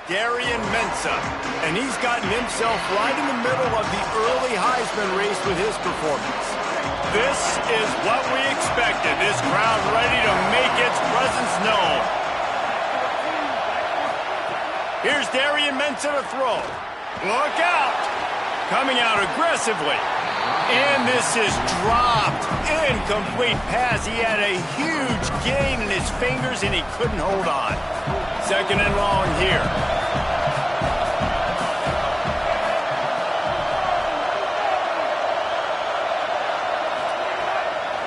Darian Mensah, and he's gotten himself right in the middle of the early Heisman race with his performance. This is what we expected. This crowd ready to make its presence known. Here's Darian Mensah to throw. Look out! Coming out aggressively. And this is dropped. Incomplete pass. He had a huge gain in his fingers and he couldn't hold on. Second and long here.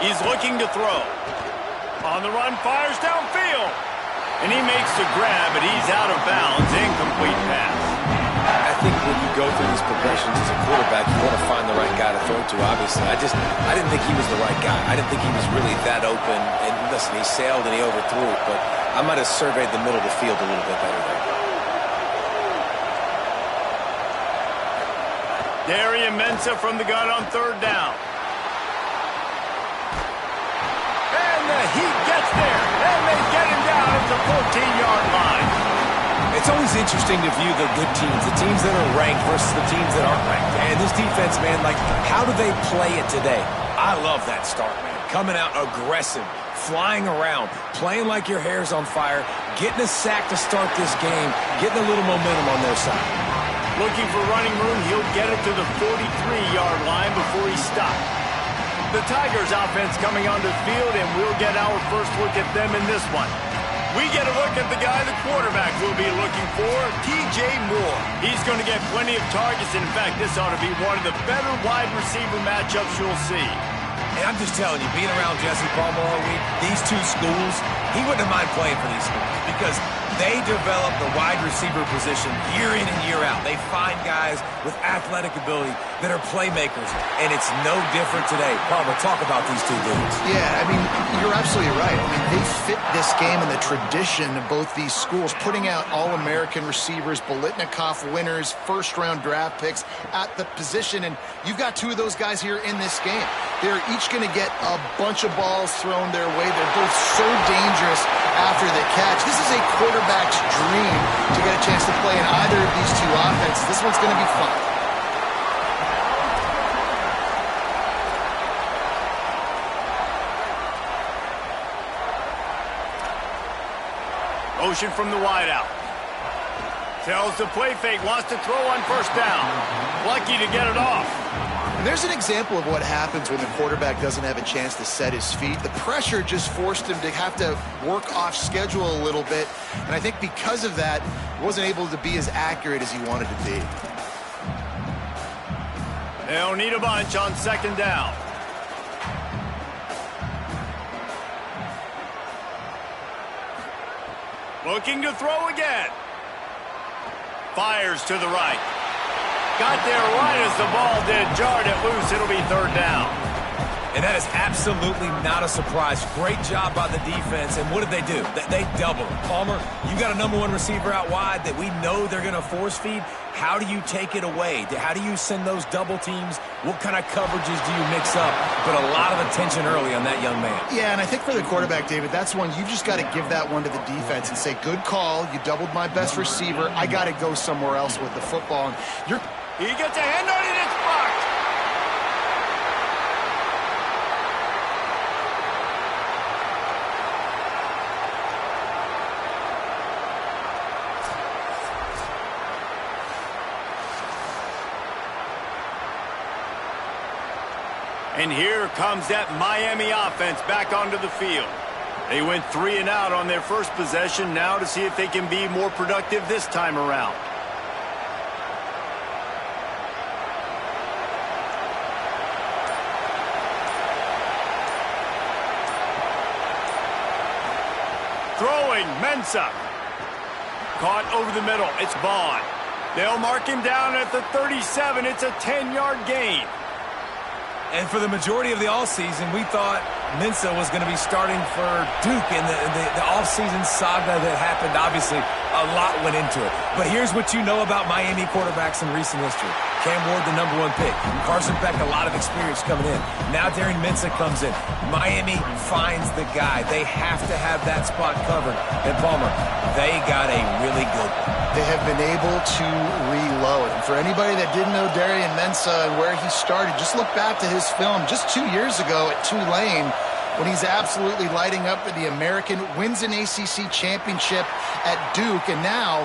He's looking to throw. On the run, fires downfield. And he makes the grab, but he's out of bounds. Incomplete pass. I think when you go through these progressions as a quarterback, you want to find the right guy to throw to, obviously. I didn't think he was the right guy. I didn't think he was really that open. And listen, he sailed and he overthrew it, but I might have surveyed the middle of the field a little bit better there. Darian Mensah from the gun on third down. And the heat gets there. And they get him down at the 14-yard line. It's always interesting to view the good teams, the teams that are ranked versus the teams that aren't ranked. And this defense, man, like, how do they play it today? I love that start, man. Coming out aggressive, flying around, playing like your hair's on fire, getting a sack to start this game, getting a little momentum on their side. Looking for running room, he'll get it to the 43-yard line before he stopped. The Tigers offense coming onto the field, and we'll get our first look at them in this one. We get a look at the guy the quarterback will be looking for, T.J. Moore. He's going to get plenty of targets, and in fact, this ought to be one of the better wide receiver matchups you'll see. And I'm just telling you, being around Jesse Palmer all week, these two schools, he wouldn't have mind playing for these schools because they develop the wide receiver position year in and year out. They find guys with athletic ability that are playmakers, and it's no different today. Palmer, talk about these two dudes. Yeah, I mean, you're absolutely right. I mean, they fit this game and the tradition of both these schools, putting out All-American receivers, Bolitnikoff winners, first-round draft picks at the position, and you've got two of those guys here in this game. They're each going to get a bunch of balls thrown their way. They're both so dangerous after the catch. This is a quarterback's dream to get a chance to play in either of these two offenses. This one's going to be fun. Motion from the wideout. Tells the play fake, wants to throw on first down. Lucky to get it off. And there's an example of what happens when the quarterback doesn't have a chance to set his feet. The pressure just forced him to have to work off schedule a little bit. And I think because of that, he wasn't able to be as accurate as he wanted to be. They'll need a bunch on second down. Looking to throw again. Fires to the right. Got there right as the ball did. Jarred it loose. It'll be third down. And that is absolutely not a surprise. Great job by the defense. And what did they do? They doubled. Palmer, you got a number one receiver out wide that we know they're going to force feed. How do you take it away? How do you send those double teams? What kind of coverages do you mix up? But a lot of attention early on that young man. Yeah, and I think for the quarterback, David, that's one you just got to give that one to the defense and say, good call. You doubled my best receiver. I got to go somewhere else with the football. And he gets a hand on it. It's blocked. And here comes that Miami offense back onto the field. They went 3 and out on their first possession, now to see if they can be more productive this time around. Throwing, Mensah. Caught over the middle, it's Vaughn. They'll mark him down at the 37, it's a 10-yard gain. And for the majority of the offseason, we thought Mensah was going to be starting for Duke in the offseason saga that happened. Obviously, a lot went into it. But here's what you know about Miami quarterbacks in recent history. Cam Ward, the #1 pick. Carson Beck, a lot of experience coming in. Now Darian Mensah comes in. Miami finds the guy. They have to have that spot covered. And Palmer, they got a really good one. They have been able to reload. And for anybody that didn't know Darian Mensah and where he started, just look back to his film just 2 years ago at Tulane when he's absolutely lighting up for the American, wins an ACC championship at Duke, and now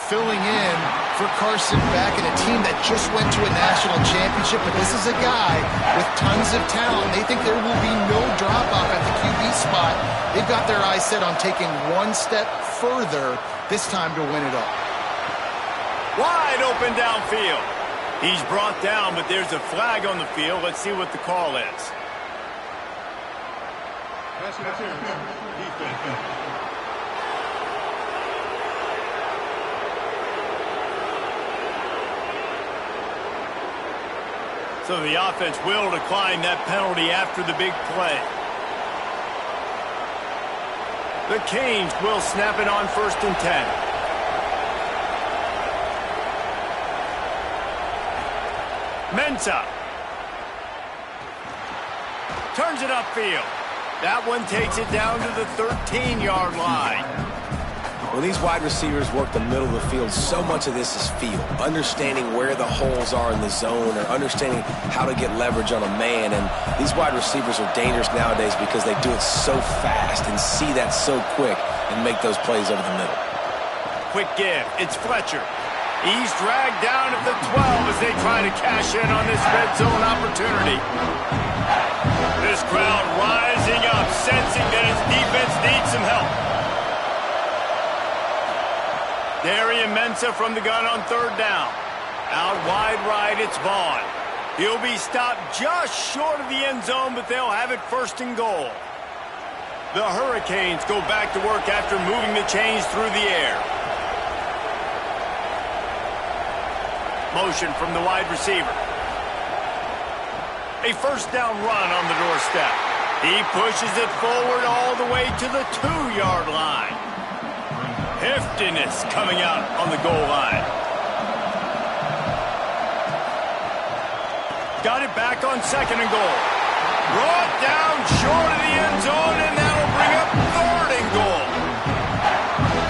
filling in for Carson Beck in a team that just went to a national championship. But this is a guy with tons of talent. They think there will be no drop-off at the QB spot. They've got their eyes set on taking one step further this time to win it all. Wide open downfield. He's brought down, but there's a flag on the field. Let's see what the call is. So the offense will decline that penalty after the big play. The Canes will snap it on 1st and 10. Mensah turns it upfield. That one takes it down to the 13-yard line. When these wide receivers work the middle of the field, so much of this is feel. Understanding where the holes are in the zone or understanding how to get leverage on a man. And these wide receivers are dangerous nowadays because they do it so fast and see that so quick and make those plays over the middle. Quick give. It's Fletcher. He's dragged down at the 12 as they try to cash in on this red zone opportunity. This crowd rising up, sensing that its defense needs some help. Darian Mensah from the gun on 3rd down. Out wide right, it's Vaughn. He'll be stopped just short of the end zone, but they'll have it 1st and goal. The Hurricanes go back to work after moving the chains through the air. Motion from the wide receiver. A 1st down run on the doorstep. He pushes it forward all the way to the 2-yard line. Heftiness coming out on the goal line. Got it back on 2nd and goal. Brought down short of the end zone, and that'll bring up 3rd and goal.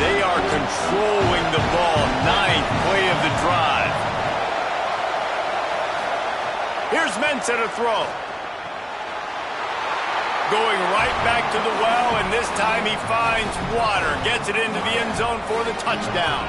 They are controlling the ball. 9th play of the drive. Here's Mensah to throw. Going right back to the well, and this time he finds water. Gets it into the end zone for the touchdown.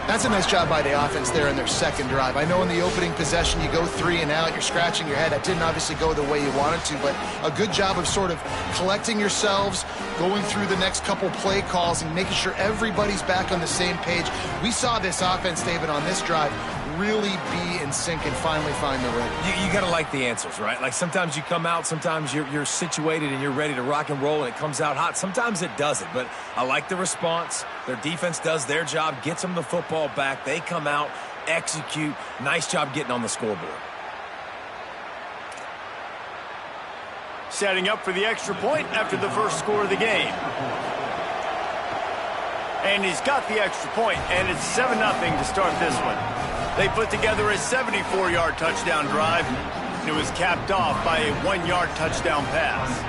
That's a nice job by the offense there in their 2nd drive. I know in the opening possession you go 3 and out, you're scratching your head. That didn't obviously go the way you wanted to, but a good job of sort of collecting yourselves, going through the next couple play calls and making sure everybody's back on the same page. We saw this offense, David, on this drive really be in sync and finally find the rhythm. You got to like the answers, right? Like sometimes you come out, sometimes you're situated and you're ready to rock and roll and it comes out hot. Sometimes it doesn't, but I like the response. Their defense does their job, gets them the football back. They come out, execute. Nice job getting on the scoreboard. Setting up for the extra point after the 1st score of the game. And he's got the extra point, and it's 7-0 to start this one. They put together a 74-yard touchdown drive, and it was capped off by a 1-yard touchdown pass.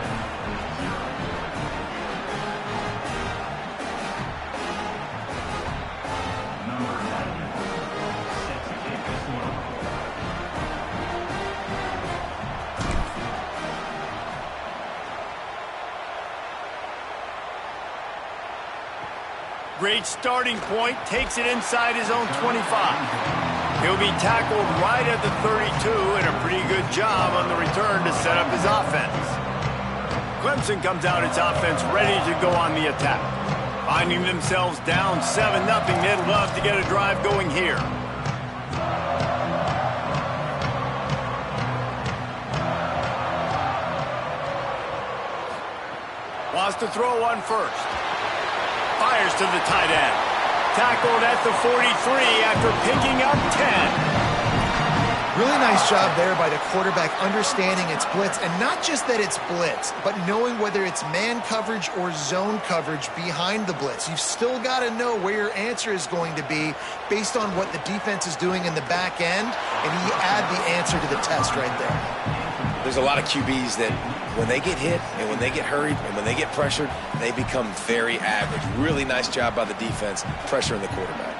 Great starting point, takes it inside his own 25. He'll be tackled right at the 32, and a pretty good job on the return to set up his offense. Clemson comes out its offense ready to go on the attack. Finding themselves down 7-0, they'd love to get a drive going here. Wants to throw one first. Fires to the tight end. Tackled at the 43 after picking up 10. Really nice job there by the quarterback understanding it's blitz, and not just that it's blitz, but knowing whether it's man coverage or zone coverage behind the blitz. You've still got to know where your answer is going to be based on what the defense is doing in the back end, and he add the answer to the test right there. There's a lot of QBs that when they get hit and when they get hurried and when they get pressured, they become very average. Really nice job by the defense pressuring the quarterback.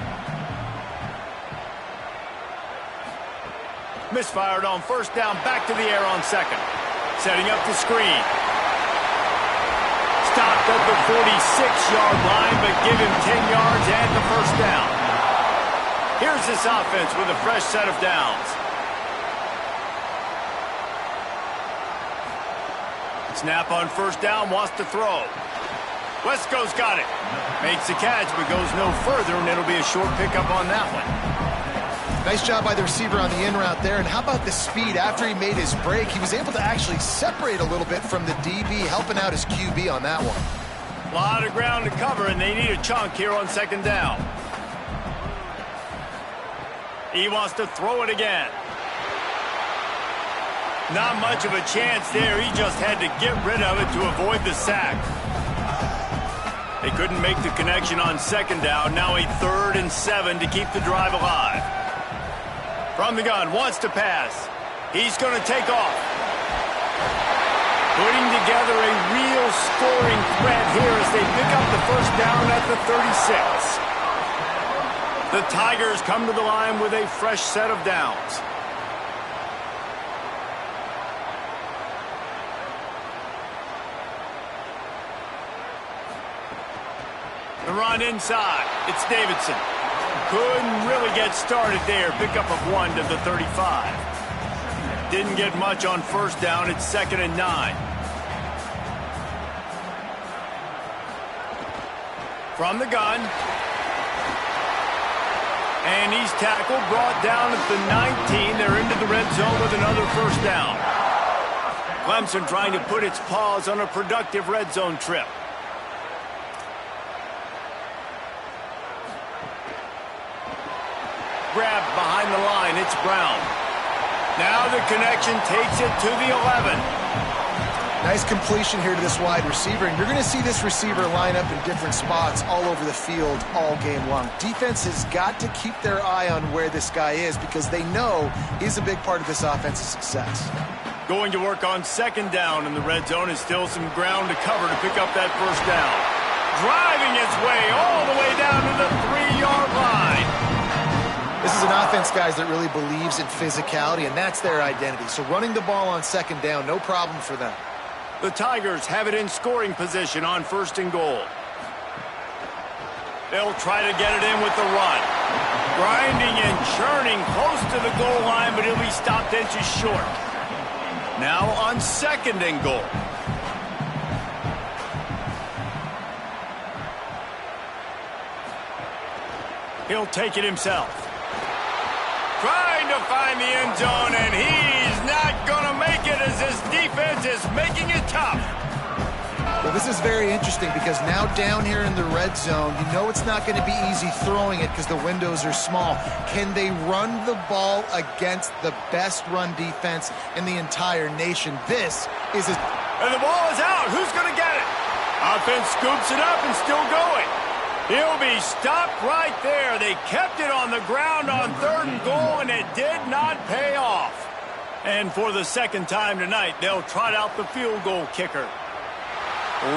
Misfired on first down, back to the air on second. Setting up the screen. Stopped at the 46-yard line, but give him 10 yards and the first down. Here's this offense with a fresh set of downs. Snap on first down, wants to throw. Wesco's got it. Makes the catch, but goes no further, and it'll be a short pickup on that one. Nice job by the receiver on the in route there. And how about the speed? After he made his break, he was able to actually separate a little bit from the DB, helping out his QB on that one. A lot of ground to cover, and they need a chunk here on second down. He wants to throw it again. Not much of a chance there. He just had to get rid of it to avoid the sack. They couldn't make the connection on second down. Now a 3rd and 7 to keep the drive alive. From the gun, wants to pass. He's going to take off. Putting together a real scoring threat here as they pick up the first down at the 36. The Tigers come to the line with a fresh set of downs. The run inside. It's Davidson. Couldn't really get started there. Pickup of 1 to the 35. Didn't get much on first down. It's 2nd and 9. From the gun. And he's tackled, brought down at the 19. They're into the red zone with another first down. Clemson trying to put its paws on a productive red zone trip. Grab behind the line. It's Brown. Now the connection takes it to the 11. Nice completion here to this wide receiver, and you're going to see this receiver line up in different spots all over the field all game long. Defense has got to keep their eye on where this guy is because they know he's a big part of this offense's success. Going to work on second down in the red zone is still some ground to cover to pick up that first down. Driving its way all the way down to the 3-yard line. This is an offense, guys, that really believes in physicality, and that's their identity. So running the ball on second down, no problem for them. The Tigers have it in scoring position on 1st and goal. They'll try to get it in with the run. Grinding and churning close to the goal line, but he'll be stopped inches short. Now on 2nd and goal. He'll take it himself. Trying to find the end zone, and he's not going to make it as his defense is making it tough. Well, this is very interesting because now down here in the red zone, you know it's not going to be easy throwing it because the windows are small. Can they run the ball against the best run defense in the entire nation? This is a... And the ball is out. Who's going to get it? Offense scoops it up and still going. He'll be stopped right there. They kept it on the ground on 3rd and goal, and it did not pay off. And for the 2nd time tonight, they'll trot out the field goal kicker.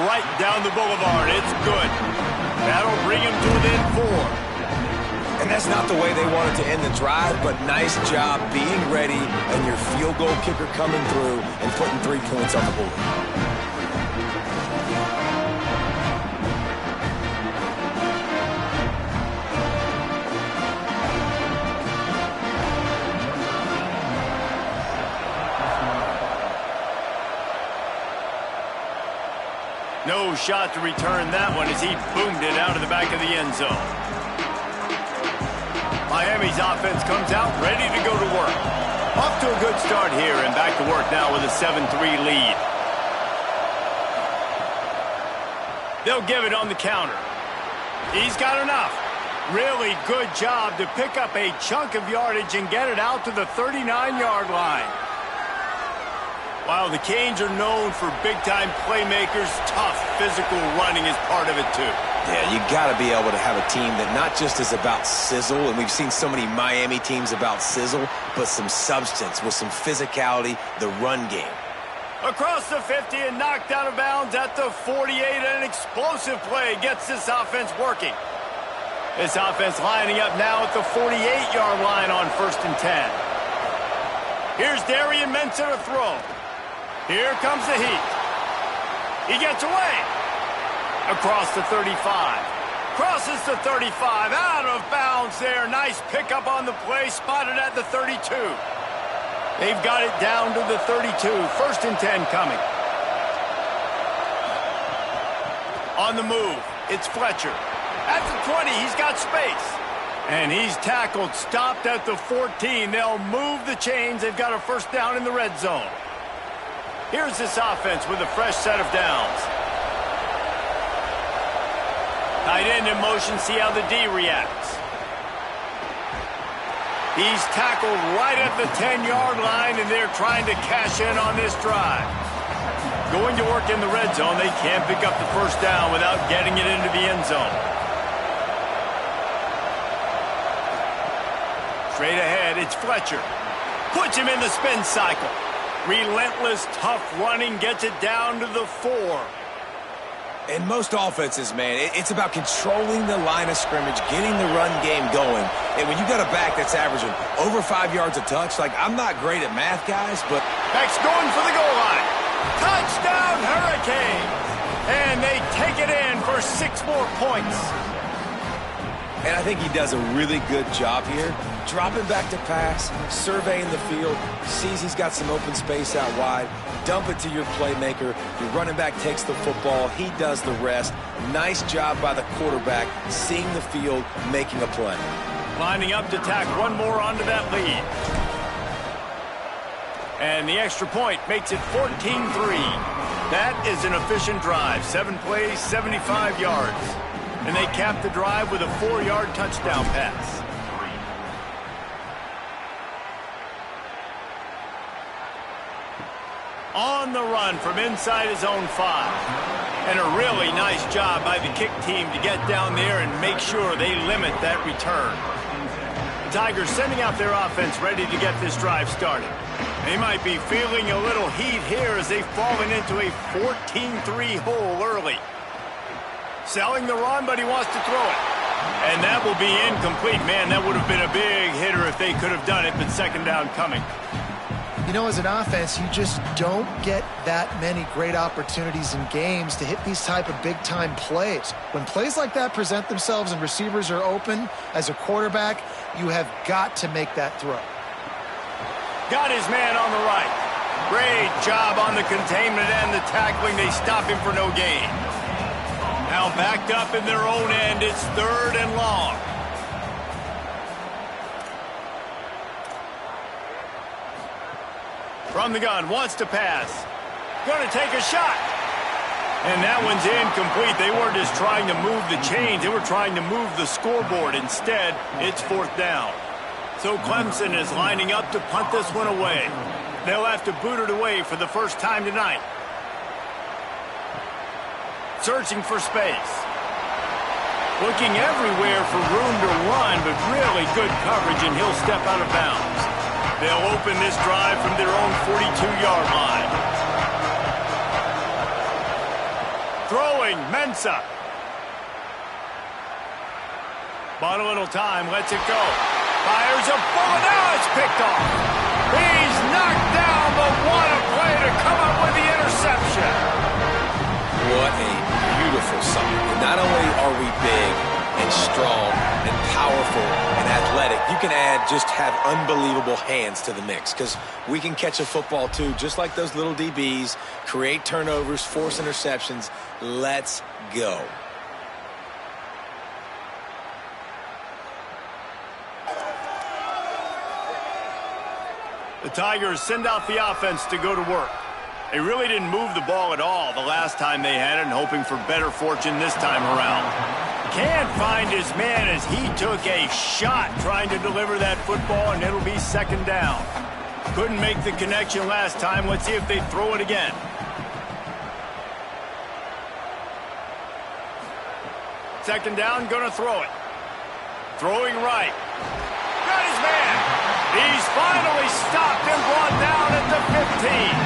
Right down the boulevard. It's good. That'll bring him to within 4. And that's not the way they wanted to end the drive, but nice job being ready and your field goal kicker coming through and putting 3 points on the board. No shot to return that one as he boomed it out of the back of the end zone. Miami's offense comes out ready to go to work. Off to a good start here and back to work now with a 7-3 lead. They'll give it on the counter. He's got enough. Really good job to pick up a chunk of yardage and get it out to the 39-yard line. While the Canes are known for big-time playmakers, tough physical running is part of it too. Yeah, you got to be able to have a team that not just is about sizzle, and we've seen so many Miami teams about sizzle, but some substance with some physicality, the run game. Across the 50 and knocked out of bounds at the 48. An explosive play gets this offense working. This offense lining up now at the 48-yard line on 1st and 10. Here's Darian Mensah to throw. Here comes the heat. He gets away. Across the 35. Crosses the 35. Out of bounds there. Nice pickup on the play. Spotted at the 32. They've got it down to the 32. 1st and 10 coming. On the move, it's Fletcher. At the 20, he's got space. And he's tackled, stopped at the 14. They'll move the chains. They've got a 1st down in the red zone. Here's this offense with a fresh set of downs. Tight end in motion, see how the D reacts. He's tackled right at the 10-yard line, and they're trying to cash in on this drive. Going to work in the red zone, they can't pick up the 1st down without getting it into the end zone. Straight ahead, it's Fletcher. Puts him in the spin cycle. Relentless, tough running, gets it down to the 4. In most offenses, man, it's about controlling the line of scrimmage, getting the run game going. And when you got a back that's averaging over 5 yards a touch, like, I'm not great at math, guys, but... Back's going for the goal line. Touchdown, Hurricane! And they take it in for 6 more points. And I think he does a really good job here. Dropping back to pass, surveying the field, sees he's got some open space out wide, dump it to your playmaker. Your running back takes the football. He does the rest. Nice job by the quarterback, seeing the field, making a play. Lining up to tack one more onto that lead. And the extra point makes it 14-3. That is an efficient drive. 7 plays, 75 yards. And they cap the drive with a 4-yard touchdown pass. On the run from inside his own 5. And a really nice job by the kick team to get down there and make sure they limit that return. The Tigers sending out their offense ready to get this drive started. They might be feeling a little heat here as they've fallen into a 14-3 hole early. Selling the run, but he wants to throw it. And that will be incomplete. Man, that would have been a big hitter if they could have done it, but 2nd down coming. You know, as an offense, you just don't get that many great opportunities in games to hit these type of big-time plays. When plays like that present themselves and receivers are open, as a quarterback, you have got to make that throw. Got his man on the right. Great job on the containment and the tackling. They stop him for no gain. Now backed up in their own end. It's 3rd and long. From the gun, wants to pass. Going to take a shot. And that one's incomplete. They weren't just trying to move the chains. They were trying to move the scoreboard. Instead, it's 4th down. So Clemson is lining up to punt this one away. They'll have to boot it away for the first time tonight. Searching for space. Looking everywhere for room to run, but really good coverage, and he'll step out of bounds. They'll open this drive from their own 42-yard line. Throwing, Mensah. Bought a little time, lets it go. Fires a bullet, now it's picked off. He's knocked down, but what a play to come up with the interception. What a beautiful sight. Not only are we big and strong and powerful and athletic, you can have unbelievable hands to the mix, because we can catch a football too, just like those little DBs, create turnovers, force interceptions. Let's go. The Tigers send out the offense to go to work. They really didn't move the ball at all the last time they had it, and hoping for better fortune this time around. Can't find his man as he took a shot trying to deliver that football, and it'll be 2nd down. Couldn't make the connection last time. Let's see if they throw it again. Second down, gonna throw it. Throwing right. Got his man. He's finally stopped and brought down at the 15.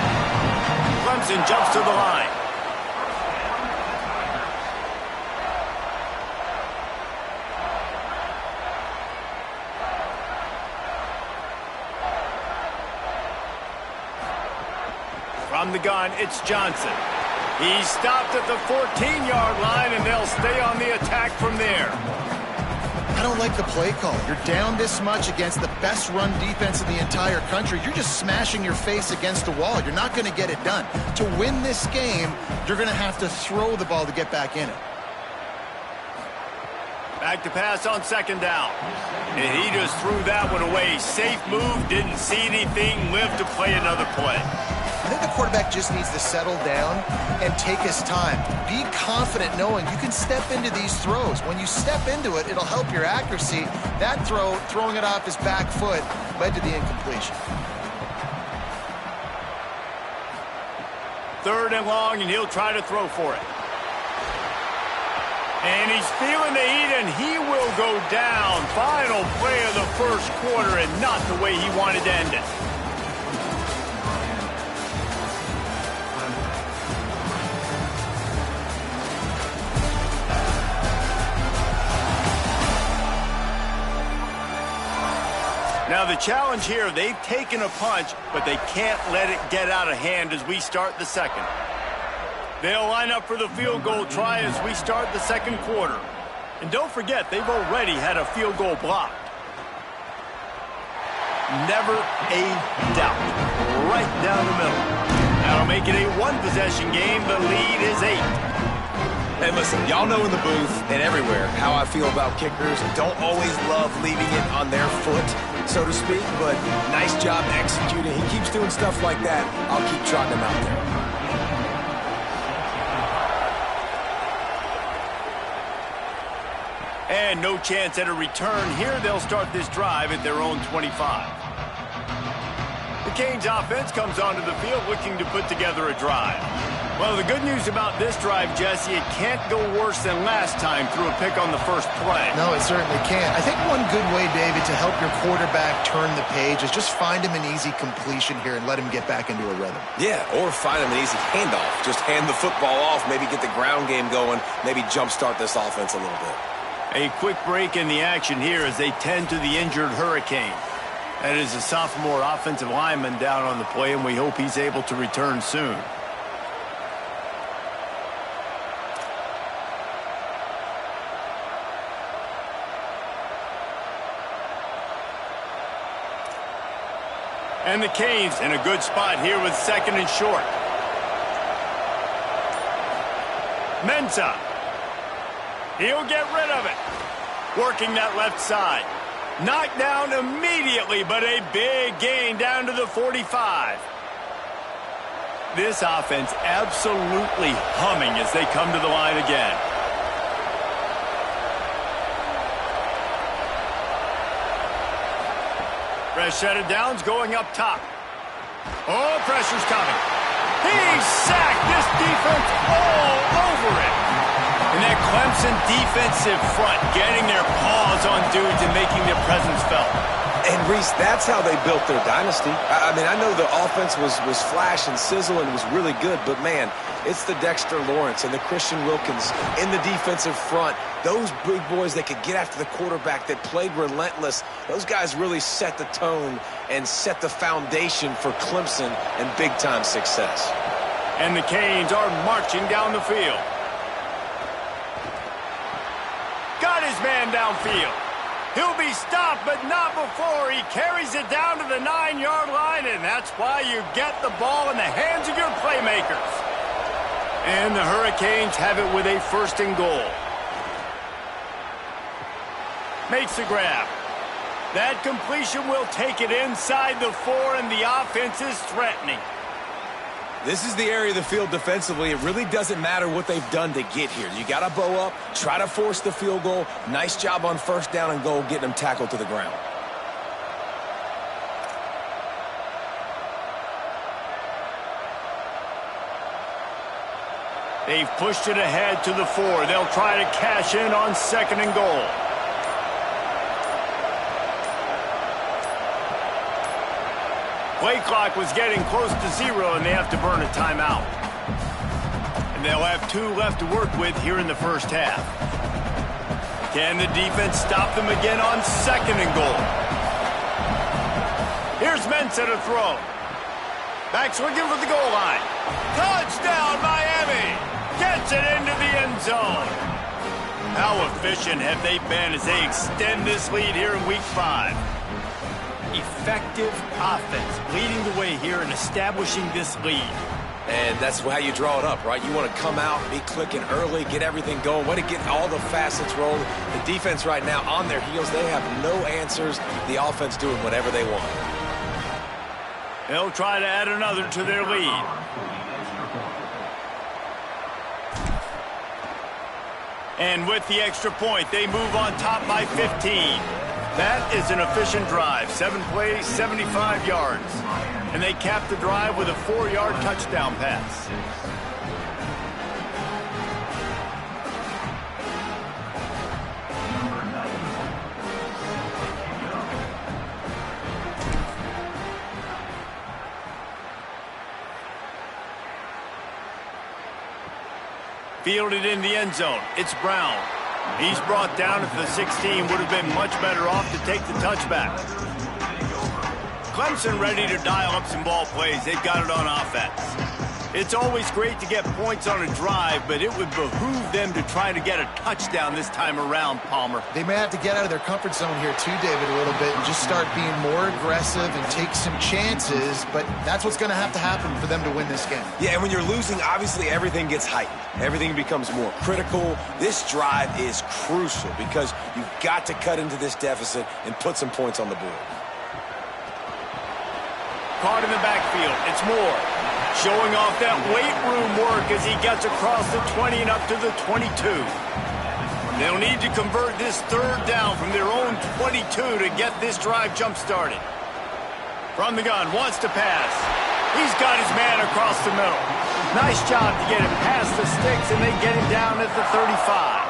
Clemson jumps to the line. From the gun, it's Johnson. He's stopped at the 14-yard line, and they'll stay on the attack from there. I don't like the play call. You're down this much against the best run defense in the entire country. You're just smashing your face against the wall. You're not going to get it done. To win this game, you're going to have to throw the ball to get back in it. Back to pass on second down. And he just threw that one away. Safe move, didn't see anything, lived to play another play. I think the quarterback just needs to settle down and take his time. Be confident knowing you can step into these throws. When you step into it, it'll help your accuracy. That throw, throwing it off his back foot, led to the incompletion. Third and long, and he'll try to throw for it. And he's feeling the heat, and he will go down. Final play of the first quarter, and not the way he wanted to end it. Now the challenge here, they've taken a punch, but they can't let it get out of hand as we start the second. They'll line up for the field goal try as we start the second quarter. And don't forget, they've already had a field goal blocked. Never a doubt. Right down the middle. That'll make it a one-possession game. The lead is 8. Hey, listen, y'all know in the booth and everywhere how I feel about kickers. Don't always love leaving it on their foot, so to speak, but nice job executing. He keeps doing stuff like that. I'll keep trotting him out there. And no chance at a return here. They'll start this drive at their own 25. The Canes offense comes onto the field looking to put together a drive. Well, the good news about this drive, Jesse, it can't go worse than last time through a pick on the first play. No, it certainly can't. I think one good way, David, to help your quarterback turn the page is just find him an easy completion here and let him get back into a rhythm. Yeah, or find him an easy handoff. Just hand the football off, maybe get the ground game going, maybe jumpstart this offense a little bit. A quick break in the action here as they tend to the injured Hurricane. That is a sophomore offensive lineman down on the play, and we hope he's able to return soon. And the Canes in a good spot here with second and short. Mensah. He'll get rid of it. Working that left side. Knocked down immediately, but a big gain down to the 45. This offense absolutely humming as they come to the line again. Fresh set of downs going up top. Oh, pressure's coming. He's sacked. This defense all over it. And that Clemson defensive front getting their paws on dudes and making their presence felt. And, Reese, that's how they built their dynasty. I mean, I know the offense was flash and sizzle and was really good, but, man, it's the Dexter Lawrence and the Christian Wilkins in the defensive front. Those big boys that could get after the quarterback, that played relentless, those guys really set the tone and set the foundation for Clemson and big-time success. And the Canes are marching down the field. Got his man downfield. He'll be stopped, but not before he carries it down to the 9-yard line, and that's why you get the ball in the hands of your playmakers. And the Hurricanes have it with a first and goal. Makes the grab. That completion will take it inside the 4, and the offense is threatening. This is the area of the field defensively. It really doesn't matter what they've done to get here. You got to bow up, try to force the field goal. Nice job on first down and goal, getting them tackled to the ground. They've pushed it ahead to the 4. They'll try to cash in on 2nd and goal. Play clock was getting close to 0, and they have to burn a timeout. And they'll have 2 left to work with here in the first half. Can the defense stop them again on 2nd and goal? Here's Mensah to throw. Backs looking for the goal line. Touchdown, Miami! Gets it into the end zone. How efficient have they been as they extend this lead here in Week 5? Effective offense leading the way here and establishing this lead. And that's how you draw it up, right? You want to come out, be clicking early, get everything going, want to get all the facets rolling. The defense right now on their heels, they have no answers. The offense doing whatever they want. They'll try to add another to their lead. And with the extra point, they move on top by 15. That is an efficient drive. 7 plays, 75 yards. And they cap the drive with a 4-yard touchdown pass. Fielded in the end zone. It's Brown. He's brought down at the 16. Would have been much better off to take the touchback. Clemson ready to dial up some ball plays. They've got it on offense. It's always great to get points on a drive, but it would behoove them to try to get a touchdown this time around, Palmer. They may have to get out of their comfort zone here too, David, a little bit and just start being more aggressive and take some chances, but that's what's going to happen for them to win this game. Yeah, and when you're losing, obviously everything gets heightened. Everything becomes more critical. This drive is crucial because you've got to cut into this deficit and put some points on the board. Caught in the backfield. It's Moore. Showing off that weight room work as he gets across the 20 and up to the 22. They'll need to convert this 3rd down from their own 22 to get this drive jump-started. From the gun, wants to pass. He's got his man across the middle. Nice job to get it past the sticks, and they get him down at the 35.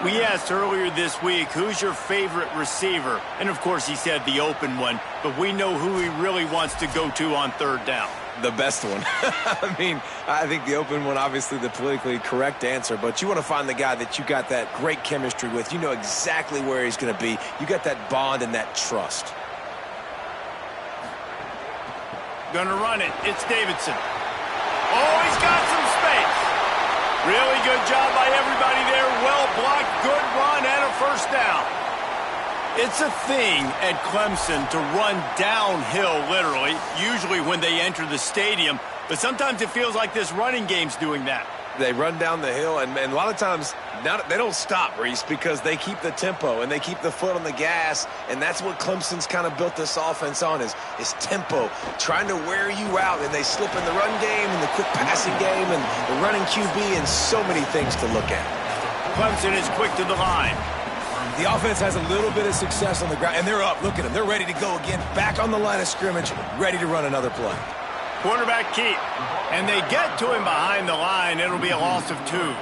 We asked earlier this week, who's your favorite receiver? And, of course, he said the open one, but we know who he really wants to go to on 3rd down. The best one. I mean, I think the open one, obviously the politically correct answer, but you want to find the guy that you got that great chemistry with. You know exactly where he's going to be. You got that bond and that trust. Gonna run it. It's Davidson. Oh, he's got some space. Really good job by everybody there. Well blocked, good run, and a 1st down. It's a thing at Clemson to run downhill, literally, usually when they enter the stadium. But sometimes it feels like this running game's doing that. They run down the hill, and a lot of times they don't stop, Reese, because they keep the tempo and they keep the foot on the gas, and that's what Clemson's kind of built this offense on is tempo, trying to wear you out, and they slip in the run game and the quick passing game and the running QB and so many things to look at. Clemson is quick to the line. The offense has a little bit of success on the ground, and they're up. Look at them. They're ready to go again, back on the line of scrimmage, ready to run another play. Quarterback keep. And they get to him behind the line. It'll be a loss of 2.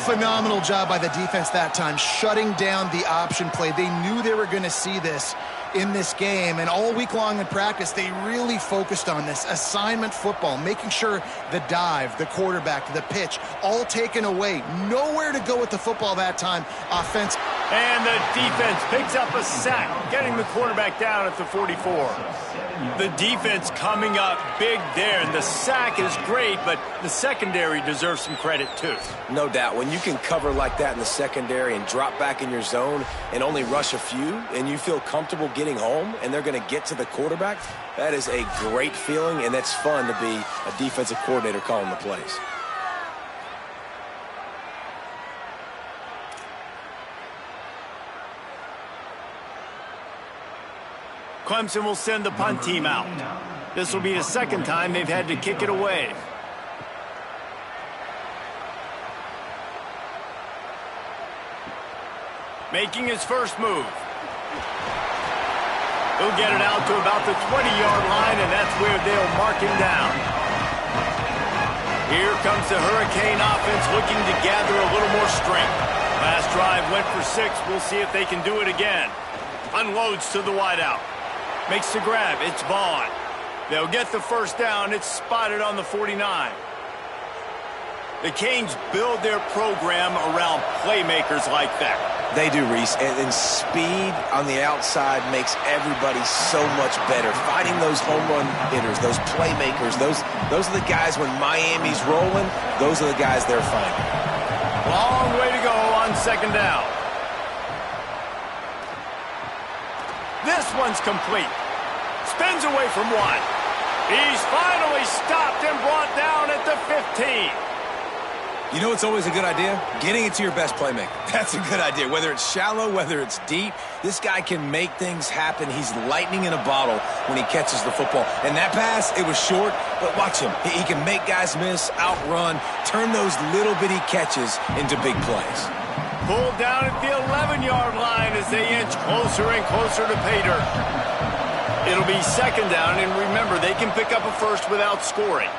Phenomenal job by the defense that time, shutting down the option play. They knew they were going to see this in this game, and all week long in practice, they really focused on this assignment football, making sure the dive, the quarterback, the pitch, all taken away. Nowhere to go with the football that time. Offense. And the defense picks up a sack, getting the quarterback down at the 44. The defense coming up big there, and the sack is great, but the secondary deserves some credit too. No doubt. When you can cover like that in the secondary and drop back in your zone and only rush a few, and you feel comfortable getting home, and they're going to get to the quarterback, that is a great feeling, and that's fun to be a defensive coordinator calling the plays. Clemson will send the punt team out. This will be the 2nd time they've had to kick it away. Making his first move. He'll get it out to about the 20-yard line, and that's where they'll mark him down. Here comes the Hurricane offense looking to gather a little more strength. Last drive went for 6. We'll see if they can do it again. Unloads to the wideout. Makes the grab. It's Vaughn. They'll get the first down. It's spotted on the 49. The Canes build their program around playmakers like that. They do, Reese, and speed on the outside makes everybody so much better. Finding those home run hitters, those playmakers, those are the guys when Miami's rolling, those are the guys they're finding. Long way to go on second down. This one's complete. Spins away from one. He's finally stopped and brought down at the 15. You know it's always a good idea? Getting it to your best playmaker. That's a good idea. Whether it's shallow, whether it's deep, this guy can make things happen. He's lightning in a bottle when he catches the football. And that pass, it was short, but watch him. He can make guys miss, outrun, turn those little bitty catches into big plays. Pulled down at the 11-yard line as they inch closer and closer to pay dirt. It'll be second down, and remember, they can pick up a first without scoring.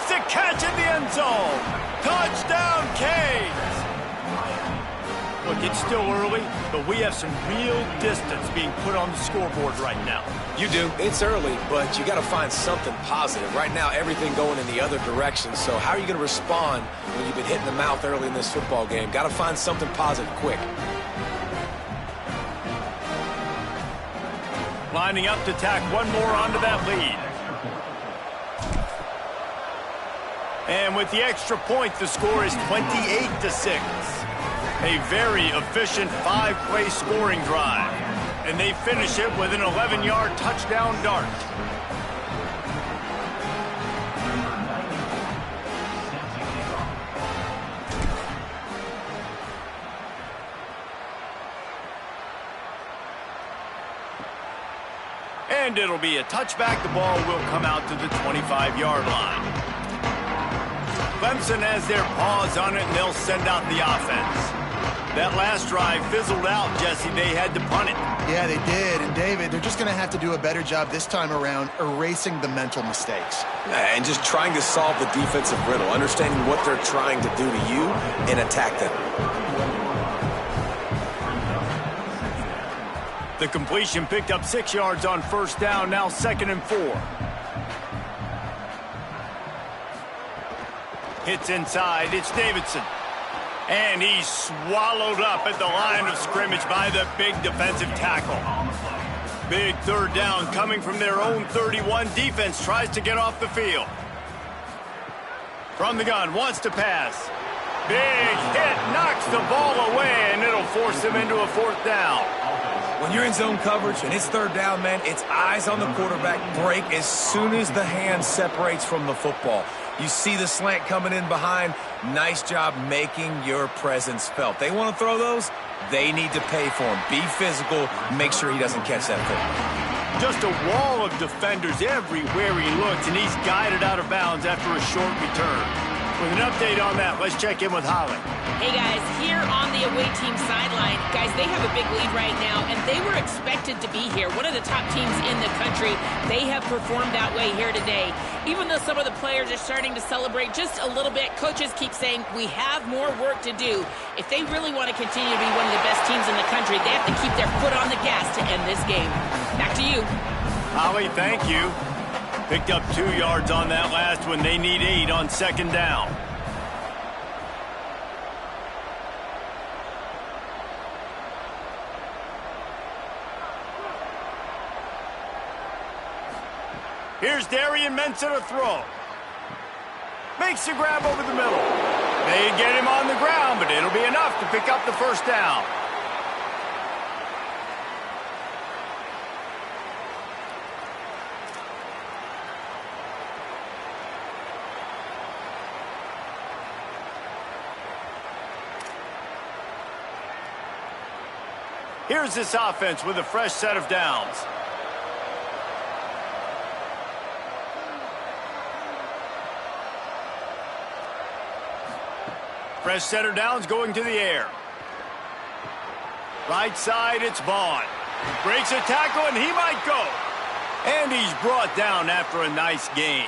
The catch in the end zone. Touchdown, Canes. Look, it's still early, but we have some real distance being put on the scoreboard right now. You do. It's early, but you got to find something positive. Right now, everything going in the other direction. So how are you going to respond when you've been hit in the mouth early in this football game? Got to find something positive quick. Lining up to tack one more onto that lead. And with the extra point, the score is 28-6. A very efficient 5-play scoring drive. And they finish it with an 11-yard touchdown dart. And it'll be a touchback. The ball will come out to the 25-yard line. Clemson has their paws on it, and they'll send out the offense. That last drive fizzled out, Jesse. They had to punt it. Yeah, they did. And, David, they're just going to have to do a better job this time around erasing the mental mistakes. And just trying to solve the defensive riddle, understanding what they're trying to do to you and attack them. The completion picked up 6 yards on first down, now 2nd and 4. Hits inside, it's Davidson. And he's swallowed up at the line of scrimmage by the big defensive tackle. Big third down coming from their own 31. Defense tries to get off the field. From the gun, wants to pass. Big hit, knocks the ball away, and it'll force them into a 4th down. When you're in zone coverage and it's third down, man, it's eyes on the quarterback, break as soon as the hand separates from the football. You see the slant coming in behind. Nice job making your presence felt. They want to throw those, they need to pay for them. Be physical, make sure he doesn't catch that football. Just a wall of defenders everywhere he looks, and he's guided out of bounds after a short return. With an update on that, let's check in with Holly. Hey, guys, here on the away team sideline, guys, they have a big lead right now, and they were expected to be here. One of the top teams in the country. They have performed that way here today. Even though some of the players are starting to celebrate just a little bit, coaches keep saying, we have more work to do. If they really want to continue to be one of the best teams in the country, they have to keep their foot on the gas to end this game. Back to you. Holly, thank you. Picked up 2 yards on that last one. They need 8 on second down. Here's Darian Mensah to throw. Makes the grab over the middle. They get him on the ground, but it'll be enough to pick up the first down. Here's this offense with a fresh set of downs. Fresh set of downs going to the air. Right side, it's Vaughn. Breaks a tackle, and he might go. And he's brought down after a nice gain.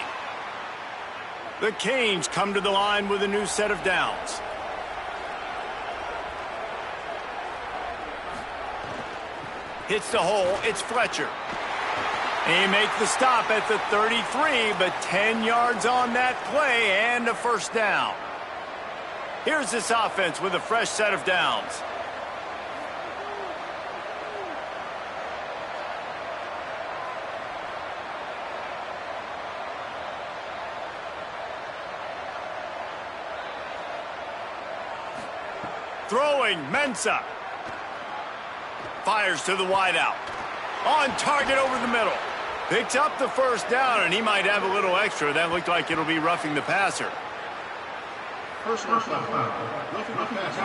The Canes come to the line with a new set of downs. Hits the hole. It's Fletcher. He makes the stop at the 33, but 10 yards on that play and a first down. Here's this offense with a fresh set of downs. Throwing, Mensah. Fires to the wideout. On target over the middle. Picks up the first down, and he might have a little extra. That looked like it'll be roughing the passer. Personal foul. Roughing the passer.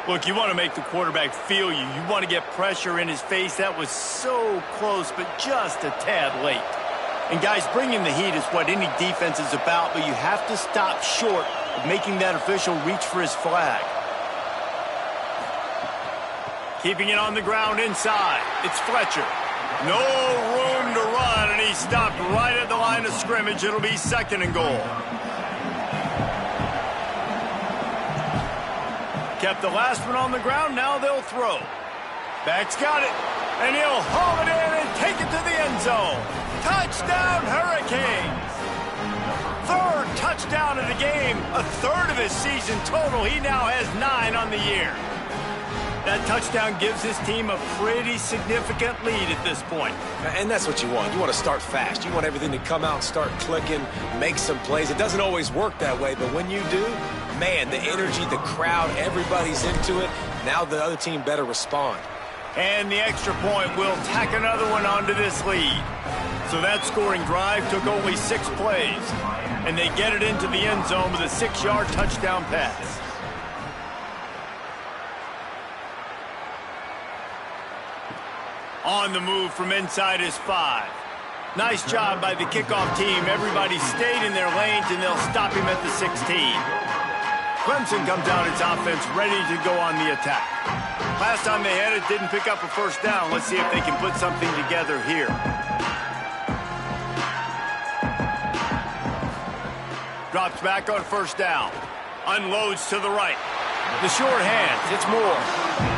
Look, you want to make the quarterback feel you. You want to get pressure in his face. That was so close, but just a tad late. And guys, bringing the heat is what any defense is about, but you have to stop short of making that official reach for his flag. Keeping it on the ground inside. It's Fletcher. No room to run, and he stopped right at the line of scrimmage. It'll be 2nd and goal. Kept the last one on the ground. Now they'll throw. Back's got it, and he'll haul it in and take it to the end zone. Touchdown, Hurricanes! 3rd touchdown of the game, a 3rd of his season total. He now has 9 on the year. That touchdown gives his team a pretty significant lead at this point. And that's what you want. You want to start fast. You want everything to come out and start clicking, make some plays. It doesn't always work that way, but when you do, man, the energy, the crowd, everybody's into it. Now the other team better respond. And the extra point will tack another one onto this lead. So that scoring drive took only 6 plays. And they get it into the end zone with a 6-yard touchdown pass. On the move from inside is 5. Nice job by the kickoff team. Everybody stayed in their lanes, and they'll stop him at the 16. Clemson comes out its offense ready to go on the attack. Last time they had it, didn't pick up a first down. Let's see if they can put something together here. Drops back on first down. Unloads to the right. The short hands, it's Moore.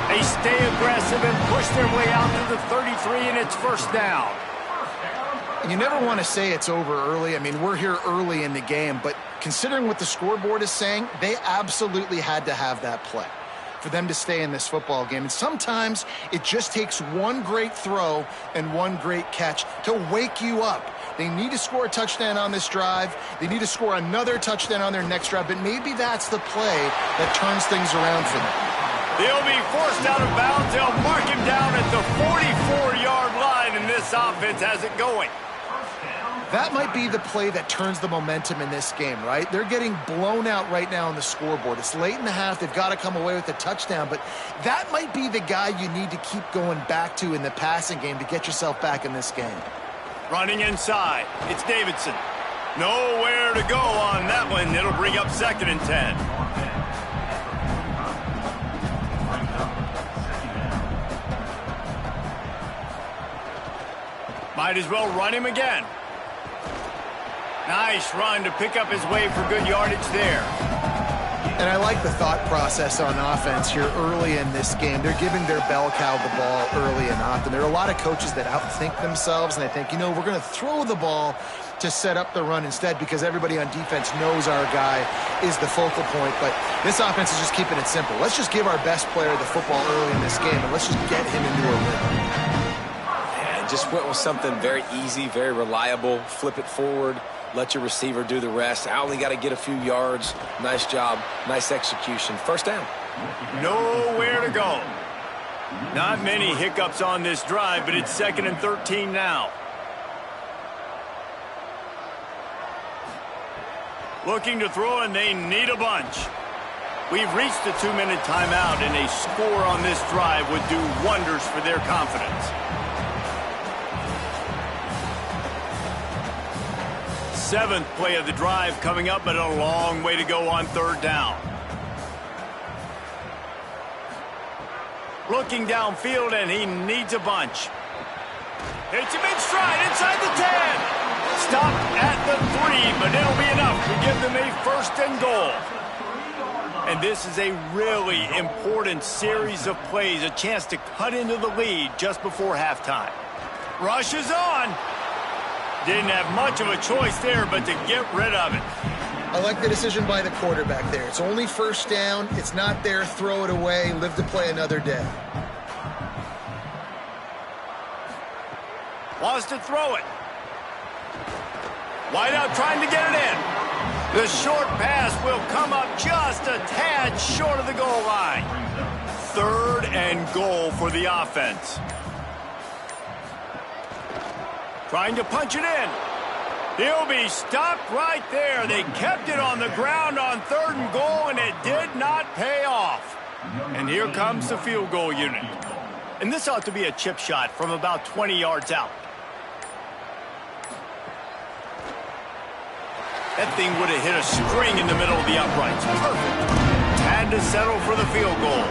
They stay aggressive and push their way out to the 33, and it's first down. You never want to say it's over early. I mean, we're here early in the game, but considering what the scoreboard is saying, they absolutely had to have that play for them to stay in this football game. And sometimes it just takes one great throw and one great catch to wake you up. They need to score a touchdown on this drive. They need to score another touchdown on their next drive, but maybe that's the play that turns things around for them. He'll be forced out of bounds. They'll mark him down at the 44-yard line, and this offense has it going. That might be the play that turns the momentum in this game, right? They're getting blown out right now on the scoreboard. It's late in the half. They've got to come away with a touchdown, but that might be the guy you need to keep going back to in the passing game to get yourself back in this game. Running inside, it's Davidson. Nowhere to go on that one. It'll bring up 2nd and 10. Might as well run him again. Nice run to pick up his way for good yardage there. And I like the thought process on offense here early in this game. They're giving their bell cow the ball early and often. There are a lot of coaches that outthink themselves, and they think, you know, we're going to throw the ball to set up the run instead because everybody on defense knows our guy is the focal point. But this offense is just keeping it simple. Let's just give our best player the football early in this game, and let's just get him into a rhythm. And just went with something very easy, very reliable. Flip it forward. Let your receiver do the rest. I only got to get a few yards. Nice job. Nice execution. First down. Nowhere to go. Not many hiccups on this drive, but it's 2nd and 13 now. Looking to throw, and they need a bunch. We've reached the 2-minute timeout, and a score on this drive would do wonders for their confidence. 7th play of the drive coming up, but a long way to go on 3rd down. Looking downfield, and he needs a bunch. Hits him in stride inside the 10. Stopped at the 3, but it'll be enough to give them a 1st and goal. And this is a really important series of plays, a chance to cut into the lead just before halftime. Rush is on. Didn't have much of a choice there, but to get rid of it. I like the decision by the quarterback there. It's only 1st down. It's not there. Throw it away. Live to play another day. Wants to throw it. Wide out trying to get it in. The short pass will come up just a tad short of the goal line. 3rd and goal for the offense. Trying to punch it in. He'll be stopped right there. They kept it on the ground on 3rd and goal, and it did not pay off. And here comes the field goal unit. And this ought to be a chip shot from about 20 yards out. That thing would have hit a string in the middle of the uprights. Perfect. Had to settle for the field goal.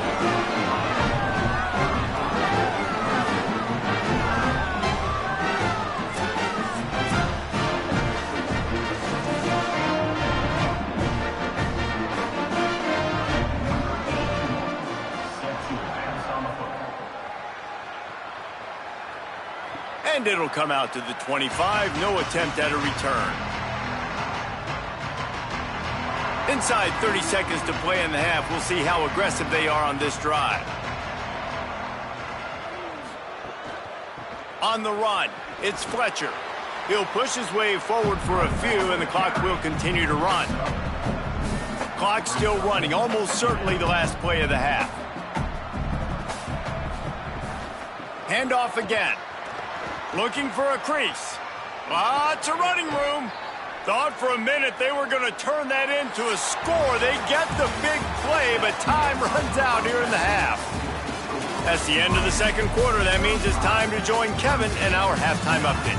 And it'll come out to the 25. No attempt at a return. Inside 30 seconds to play in the half. We'll see how aggressive they are on this drive. On the run, it's Fletcher. He'll push his way forward for a few, and the clock will continue to run. Clock still running, almost certainly the last play of the half. Handoff again. Looking for a crease. Lots of running room. Thought for a minute they were going to turn that into a score. They get the big play, but time runs out here in the half. That's the end of the 2nd quarter. That means it's time to join Kevin in our halftime update.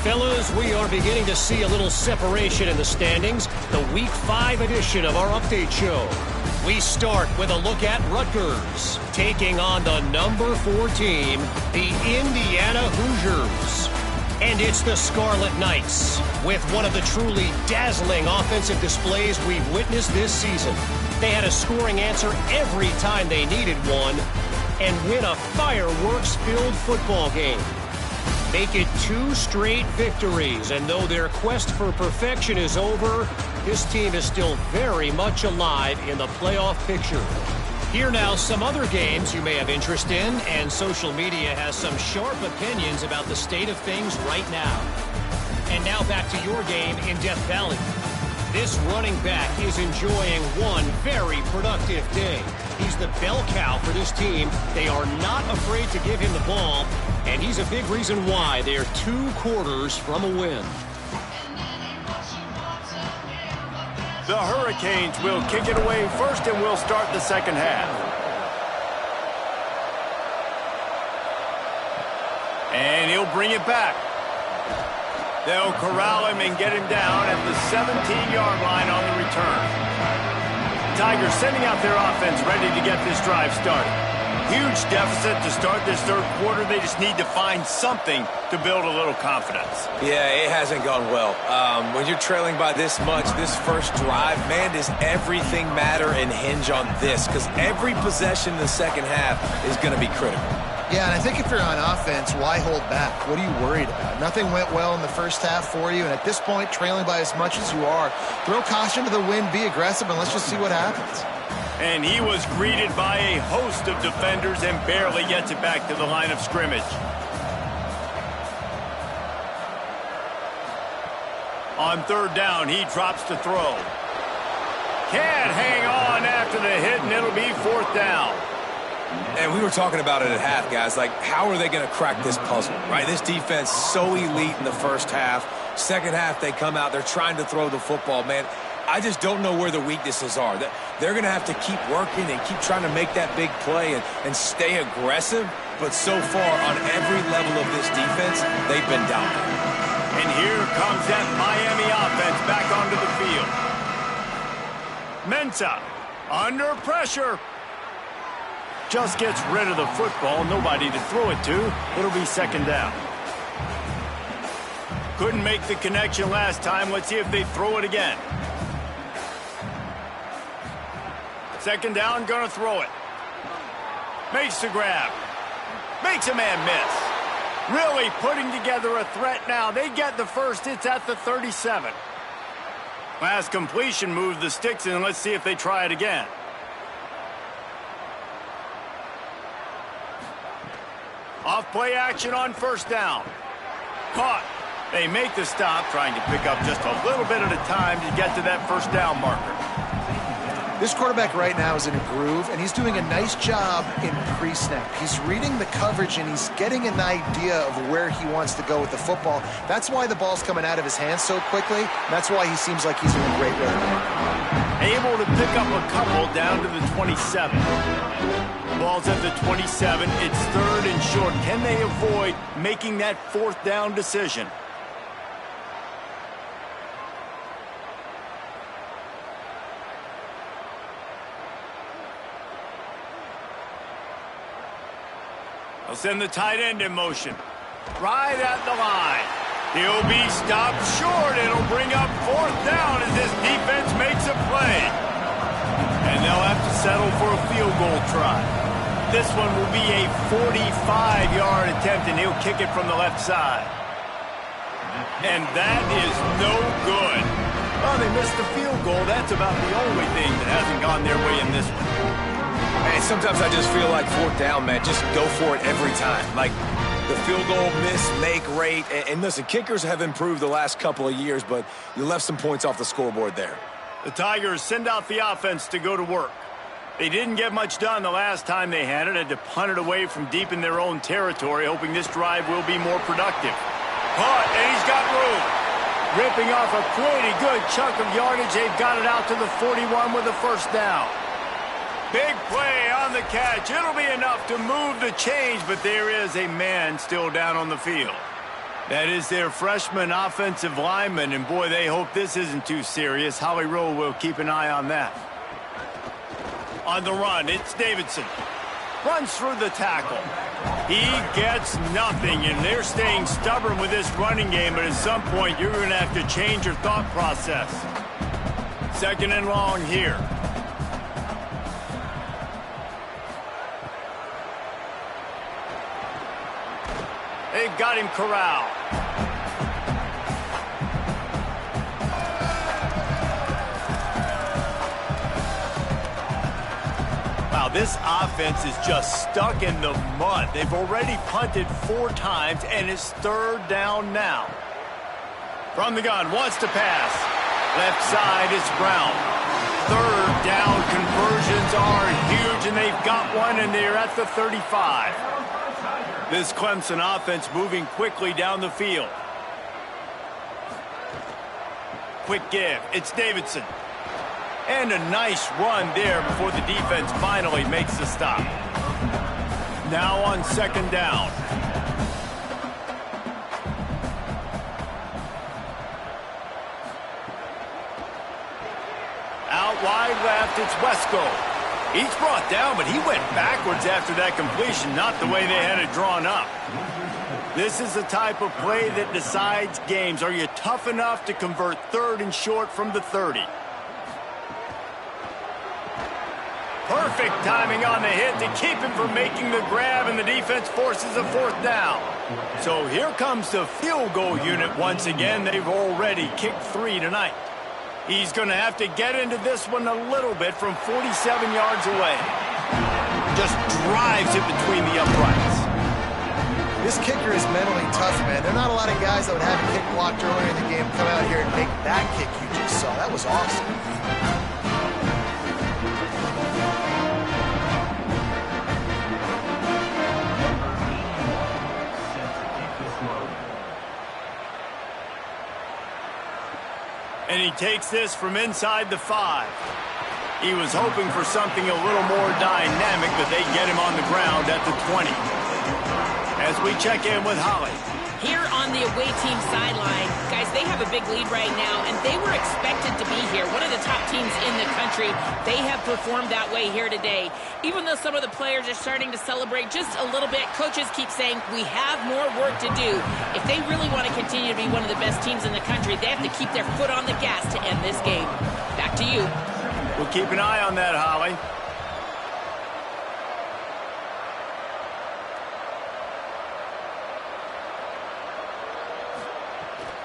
Fellas, we are beginning to see a little separation in the standings. The Week 5 edition of our update show. We start with a look at Rutgers, taking on the number 4 team, the Indiana Hoosiers. And it's the Scarlet Knights, with one of the truly dazzling offensive displays we've witnessed this season. They had a scoring answer every time they needed one, and win a fireworks-filled football game. Make it 2 straight victories, and though their quest for perfection is over, this team is still very much alive in the playoff picture. Here now, some other games you may have interest in, and social media has some sharp opinions about the state of things right now. And now back to your game in Death Valley. This running back is enjoying one very productive day. He's the bell cow for this team. They are not afraid to give him the ball, and he's a big reason why they're 2 quarters from a win. The Hurricanes will kick it away first, and we'll start the 2nd half. And he'll bring it back. They'll corral him and get him down at the 17-yard line on the return. Tigers sending out their offense ready to get this drive started. Huge deficit to start this 3rd quarter. They just need to find something to build a little confidence. Yeah, it hasn't gone well. When you're trailing by this much, this first drive, man, does everything matter and hinge on this? Because every possession in the 2nd half is going to be critical. Yeah, and I think if you're on offense, why hold back? What are you worried about? Nothing went well in the 1st half for you, and at this point, trailing by as much as you are, throw caution to the wind, be aggressive, and let's just see what happens. And he was greeted by a host of defenders and barely gets it back to the line of scrimmage. On 3rd down, he drops to throw. Can't hang on after the hit, and it'll be 4th down. And we were talking about it at half, guys. Like, how are they going to crack this puzzle, right? This defense so elite in the 1st half. 2nd half, they come out. They're trying to throw the football, man. I just don't know where the weaknesses are. They're going to have to keep working and keep trying to make that big play and stay aggressive. But so far, on every level of this defense, they've been dominant. And here comes that Miami offense back onto the field. Mensah under pressure. Just gets rid of the football. Nobody to throw it to. It'll be 2nd down. Couldn't make the connection last time. Let's see if they throw it again. Second down, gonna throw it. Makes the grab. Makes a man miss. Really putting together a threat now. They get the first. It's at the 37. Last completion moved the sticks in. Let's see if they try it again. Off play action on first down. Caught. They make the stop, trying to pick up just a little bit at a time to get to that first down marker. This quarterback right now is in a groove, and he's doing a nice job in pre-snap. He's reading the coverage, and he's getting an idea of where he wants to go with the football. That's why the ball's coming out of his hands so quickly. That's why he seems like he's in a great rhythm. Able to pick up a couple down to the 27. Ball's at the 27. It's third and short. Can they avoid making that fourth down decision? They'll send the tight end in motion. Right at the line. He'll be stopped short. It'll bring up fourth down as this defense makes a play. And they'll have to settle for a field goal try. This one will be a 45-yard attempt, and he'll kick it from the left side. And that is no good. Well, they missed the field goal. That's about the only thing that hasn't gone their way in this one. Man, sometimes I just feel like fourth down, man, just go for it every time. Like the field goal miss, make rate. And listen, kickers have improved the last couple of years, but you left some points off the scoreboard there. The Tigers send out the offense to go to work. They didn't get much done the last time they had it. Had to punt it away from deep in their own territory, hoping this drive will be more productive. Punt, and he's got room. Ripping off a pretty good chunk of yardage. They've got it out to the 41 with a first down. Big play on the catch. It'll be enough to move the chains, but there is a man still down on the field. That is their freshman offensive lineman, and boy, they hope this isn't too serious. Holly Rowe will keep an eye on that. On the run, it's Davidson. Runs through the tackle. He gets nothing, and they're staying stubborn with this running game, but at some point, you're going to have to change your thought process. Second and long here. They've got him corralled. Wow, this offense is just stuck in the mud. They've already punted 4 times, and it's third down now. From the gun, wants to pass. Left side, it's Brown. Third down conversions are huge, and they've got one, and they're at the 35. This Clemson offense moving quickly down the field. Quick give. It's Davidson. And a nice run there before the defense finally makes the stop. Now on second down. Out wide left, it's Wesco. He's brought down, but he went backwards after that completion, not the way they had it drawn up. This is the type of play that decides games. Are you tough enough to convert third and short from the 30? Perfect timing on the hit to keep him from making the grab, and the defense forces a fourth down. So here comes the field goal unit once again. They've already kicked 3 tonight. He's going to have to get into this one a little bit from 47 yards away. Just drives it between the uprights. This kicker is mentally tough, man. There are not a lot of guys that would have a kick blocked earlier in the game come out here and make that kick you just saw. That was awesome. And he takes this from inside the 5. He was hoping for something a little more dynamic, but they get him on the ground at the 20. As we check in with Holly. Here on the away team sideline, guys, Guys, they have a big lead right now, and they were expected to be here. One of the top teams in the country. They have performed that way here today. Even though some of the players are starting to celebrate just a little bit, coaches keep saying, we have more work to do. If they really want to continue to be one of the best teams in the country, they have to keep their foot on the gas to end this game. Back to you. We'll keep an eye on that, Holly.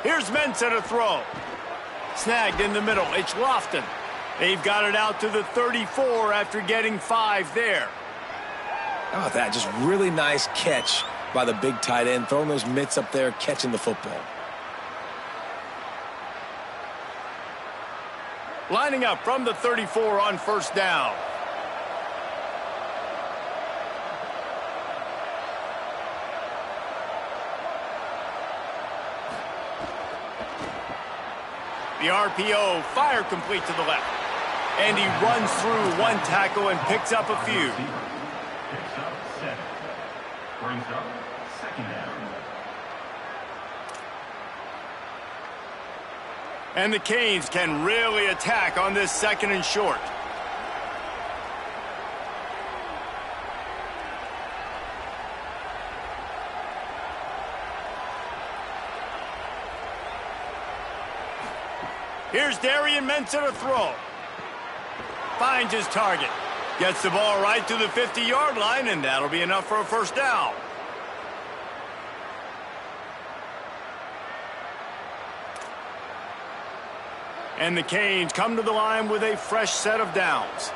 Here's Mensah to throw. Snagged in the middle. It's Lofton. They've got it out to the 34 after getting 5 there. How about that? Just really nice catch by the big tight end, throwing those mitts up there, catching the football. Lining up from the 34 on first down. The RPO, fire complete to the left. And he runs through one tackle and picks up a few. Picks up 7. Brings up 2nd down. And the Canes can really attack on this 2nd and short. Here's Darian Mensah to throw. Finds his target. Gets the ball right to the 50-yard line, and that'll be enough for a first down. And the Canes come to the line with a fresh set of downs.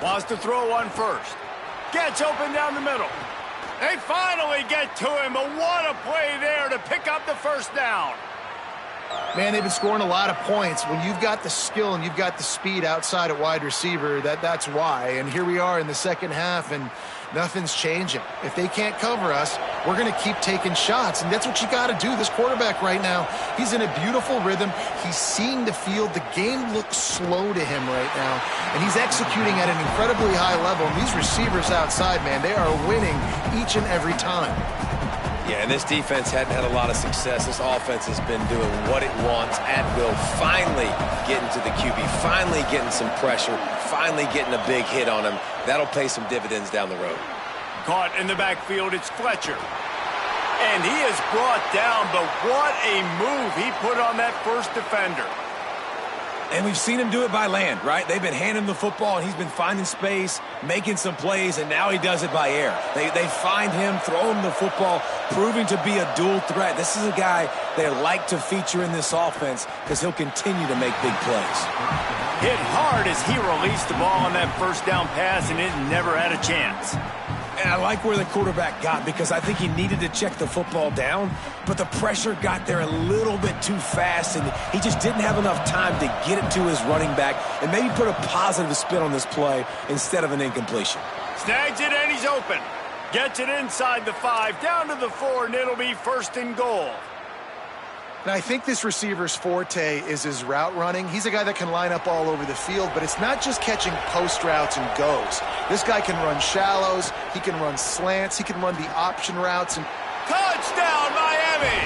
Wants to throw on first. Gets open down the middle. They finally get to him, but what a play there to pick up the first down. Man, they've been scoring a lot of points. When you've got the skill and you've got the speed outside at wide receiver, that's why. And here we are in the second half, and nothing's changing. If they can't cover us, we're going to keep taking shots, and that's what you got to do. This quarterback right now, he's in a beautiful rhythm. He's seeing the field. The game looks slow to him right now, and he's executing at an incredibly high level. And these receivers outside, man, they are winning each and every time. Yeah, and this defense hadn't had a lot of success. This offense has been doing what it wants at will. Finally getting to the QB, finally getting some pressure, finally getting a big hit on him. That'll pay some dividends down the road. Caught in the backfield, it's Fletcher. And he is brought down, but what a move he put on that first defender. And we've seen him do it by land, right? They've been handing him the football, and he's been finding space, making some plays, and now he does it by air. They find him, throw him the football, proving to be a dual threat. This is a guy they like to feature in this offense because he'll continue to make big plays. Hit hard as he released the ball on that first down pass, and it never had a chance. And I like where the quarterback got because I think he needed to check the football down, but the pressure got there a little bit too fast, and he just didn't have enough time to get it to his running back and maybe put a positive spin on this play instead of an incompletion. Snags it, and he's open. Gets it inside the 5, down to the 4, and it'll be 1st and goal. And I think this receiver's forte is his route running. He's a guy that can line up all over the field, but it's not just catching post routes and goes. This guy can run shallows, he can run slants, he can run the option routes. And Touchdown, Miami!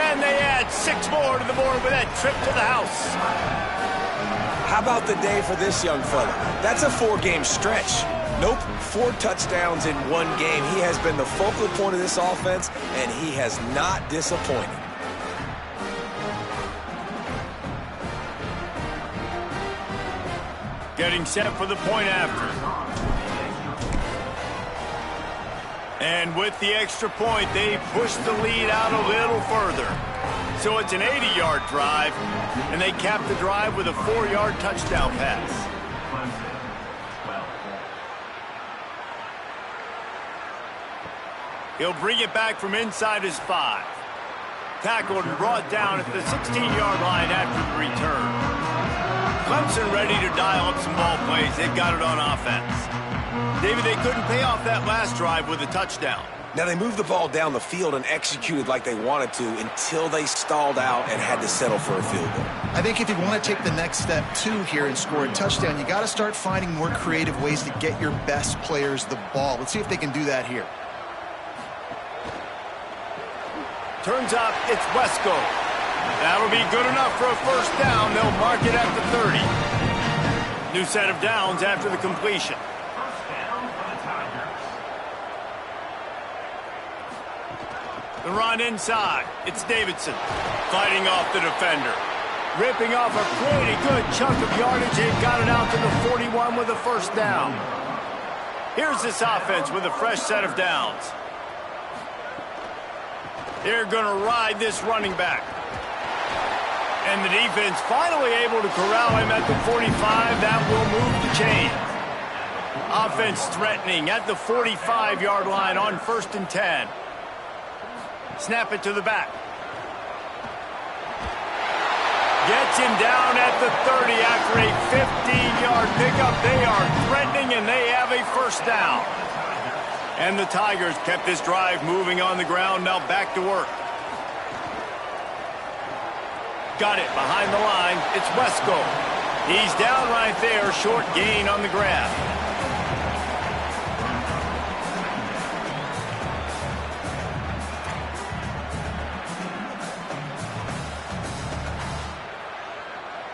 And they add 6 more to the board with that trip to the house. How about the day for this young fella? That's a 4-game stretch. Nope, 4 touchdowns in 1 game. He has been the focal point of this offense, and he has not disappointed. Getting set for the point after. And with the extra point, they push the lead out a little further. So it's an 80-yard drive, and they cap the drive with a 4-yard touchdown pass. He'll bring it back from inside his 5. Tackled and brought down at the 16-yard line after the return. Clemson ready to dial up some ball plays. They've got it on offense. David, they couldn't pay off that last drive with a touchdown. Now, they moved the ball down the field and executed like they wanted to until they stalled out and had to settle for a field goal. I think if you want to take the next step, too, here and score a touchdown, you got to start finding more creative ways to get your best players the ball. Let's see if they can do that here. Turns out it's Wesco. That'll be good enough for a first down. They'll mark it at the 30. New set of downs after the completion. The run inside. It's Davidson fighting off the defender. Ripping off a pretty good chunk of yardage. They've got it out to the 41 with a first down. Here's this offense with a fresh set of downs. They're going to ride this running back. And the defense finally able to corral him at the 45. That will move the chain. Offense threatening at the 45-yard line on 1st and 10. Snap it to the back. Gets him down at the 30 after a 15-yard pickup. They are threatening, and they have a first down. And the Tigers kept this drive moving on the ground. Now back to work. Got it behind the line. It's Wesco. He's down right there. Short gain on the grab.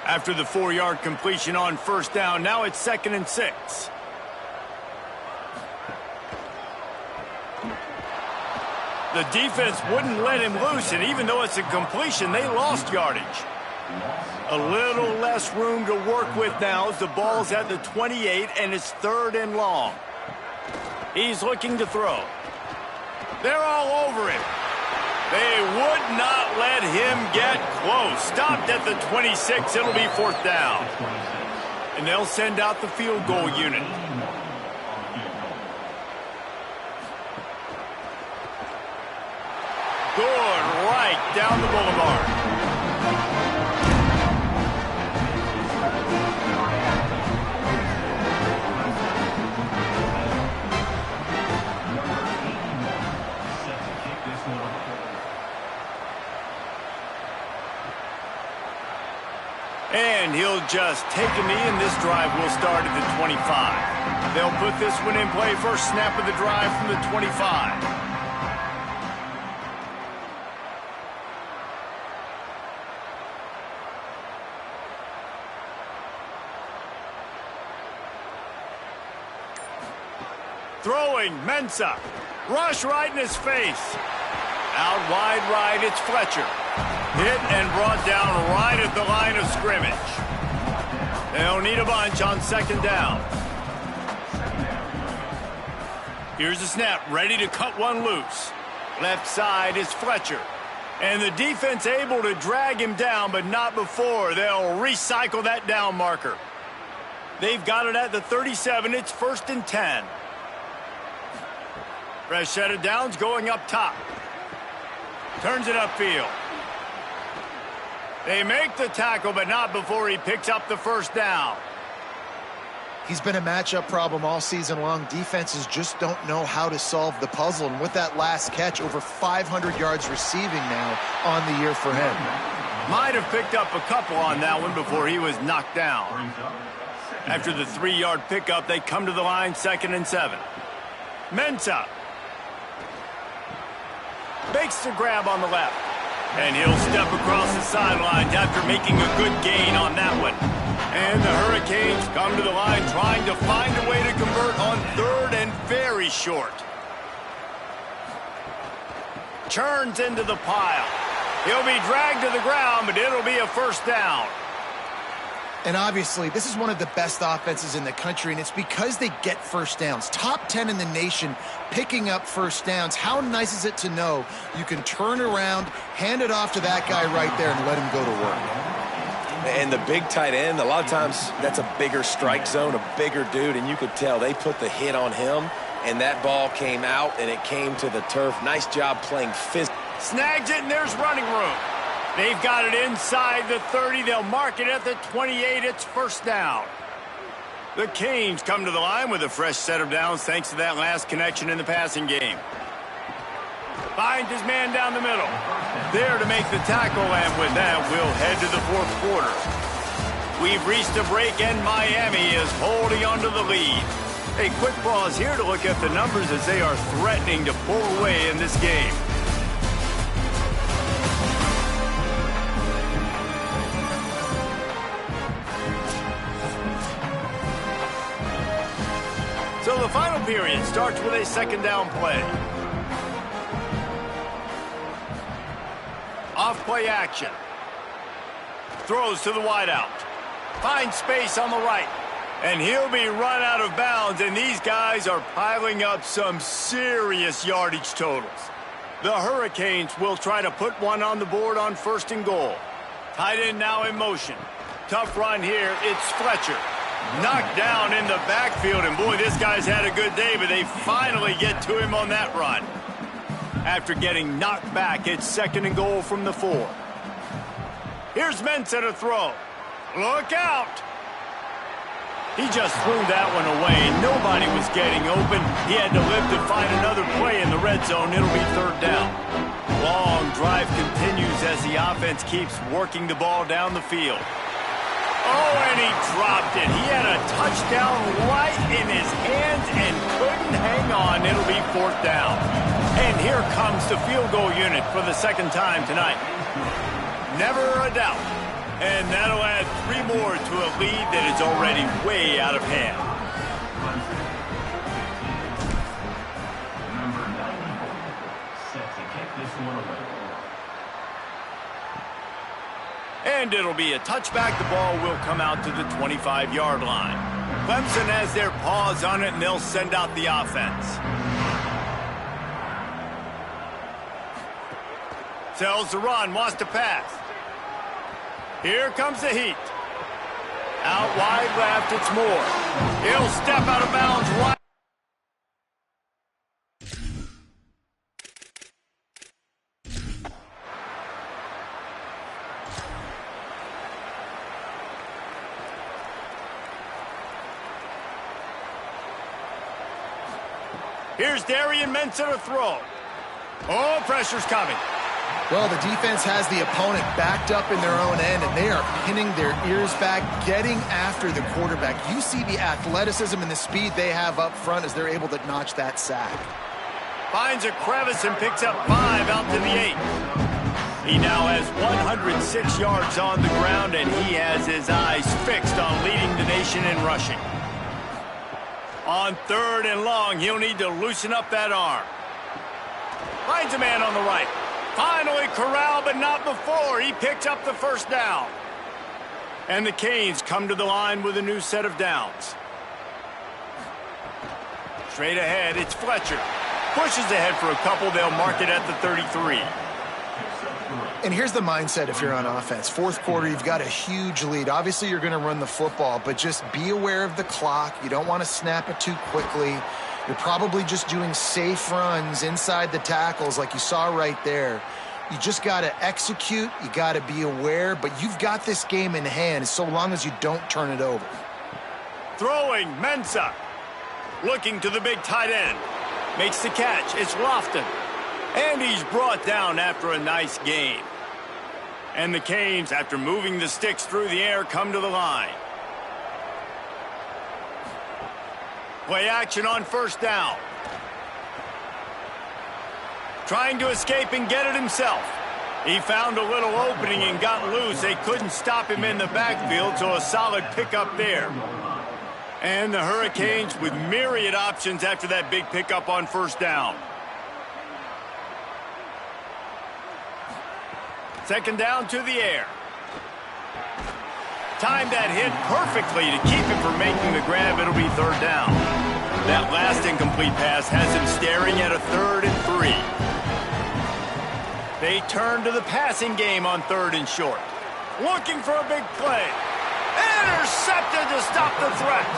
After the 4-yard completion on first down, now it's 2nd and 6. The defense wouldn't let him loose, and even though it's a completion, they lost yardage. A little less room to work with now as the ball's at the 28, and it's 3rd and long. He's looking to throw. They're all over him. They would not let him get close. Stopped at the 26. It'll be 4th down. And they'll send out the field goal unit. Good right down the boulevard. And he'll just take a knee, and this drive will start at the 25. They'll put this one in play. First snap of the drive from the 25. Throwing, Mensah. Rush right in his face. Out wide right, it's Fletcher. Hit and brought down right at the line of scrimmage. They'll need a bunch on 2nd down. Here's the snap, ready to cut one loose. Left side is Fletcher. And the defense able to drag him down, but not before. They'll recycle that down marker. They've got it at the 37. It's 1st and 10. Fresh set of downs going up top. Turns it upfield. They make the tackle, but not before he picks up the first down. He's been a matchup problem all season long. Defenses just don't know how to solve the puzzle. And with that last catch, over 500 yards receiving now on the year for him. Might have picked up a couple on that one before he was knocked down. After the 3-yard pickup, they come to the line, 2nd and 7. Mensah makes the grab on the left. And he'll step across the sidelines after making a good gain on that one. And the Hurricanes come to the line trying to find a way to convert on 3rd and very short. Churns into the pile. He'll be dragged to the ground, but it'll be a first down. And obviously, this is one of the best offenses in the country, and it's because they get first downs. Top 10 in the nation picking up first downs. How nice is it to know you can turn around, hand it off to that guy right there, and let him go to work? And the big tight end, a lot of times that's a bigger strike zone, a bigger dude, and you could tell they put the hit on him, and that ball came out, and it came to the turf. Nice job playing physical. Snags it, and there's running room. They've got it inside the 30. They'll mark it at the 28. It's first down. The Canes come to the line with a fresh set of downs thanks to that last connection in the passing game. Finds his man down the middle. There to make the tackle, and with that, we'll head to the fourth quarter. We've reached a break, and Miami is holding onto the lead. A quick pause here to look at the numbers as they are threatening to pull away in this game. So the final period starts with a second down play. Off play action. Throws to the wideout. Finds space on the right. And he'll be run out of bounds, and these guys are piling up some serious yardage totals. The Hurricanes will try to put one on the board on 1st and goal. Tight end now in motion. Tough run here. It's Fletcher. Knocked down in the backfield, and boy, this guy's had a good day, but they finally get to him on that run. After getting knocked back, it's 2nd and goal from the 4. Here's Mensah to throw. Look out! He just threw that one away. Nobody was getting open. He had to live to find another play in the red zone. It'll be 3rd down. Long drive continues as the offense keeps working the ball down the field. Oh, and he dropped it. He had a touchdown right in his hands and couldn't hang on. It'll be 4th down. And here comes the field goal unit for the 2nd time tonight. Never a doubt. And that'll add 3 more to a lead that is already way out of hand. Number 94, set to kick this one away. And it'll be a touchback. The ball will come out to the 25-yard line. Clemson has their paws on it, and they'll send out the offense. Sells the run, wants to pass. Here comes the heat. Out wide left, it's Moore. He'll step out of bounds right. Here's Darian Mensah to throw. Oh, pressure's coming. Well, the defense has the opponent backed up in their own end, and they are pinning their ears back, getting after the quarterback. You see the athleticism and the speed they have up front as they're able to notch that sack. Finds a crevice and picks up 5 out to the 8. He now has 106 yards on the ground, and he has his eyes fixed on leading the nation in rushing. On 3rd and long, he'll need to loosen up that arm. Finds a man on the right. Finally corralled, but not before. He picked up the 1st down. And the Canes come to the line with a new set of downs. Straight ahead, it's Fletcher. Pushes ahead for a couple. They'll mark it at the 33. And here's the mindset if you're on offense. 4th quarter, you've got a huge lead. Obviously, you're going to run the football, but just be aware of the clock. You don't want to snap it too quickly. You're probably just doing safe runs inside the tackles like you saw right there. You just got to execute. You got to be aware, but you've got this game in hand so long as you don't turn it over. Throwing, Mensah. Looking to the big tight end. Makes the catch. It's Lofton. And he's brought down after a nice game. And the Canes, after moving the sticks through the air, come to the line. Play action on 1st down. Trying to escape and get it himself. He found a little opening and got loose. They couldn't stop him in the backfield, so a solid pickup there. And the Hurricanes with myriad options after that big pickup on 1st down. 2nd down to the air. Timed that hit perfectly to keep him from making the grab. It'll be 3rd down. That last incomplete pass has him staring at a 3rd and 3. They turn to the passing game on 3rd and short. Looking for a big play. Intercepted to stop the threat.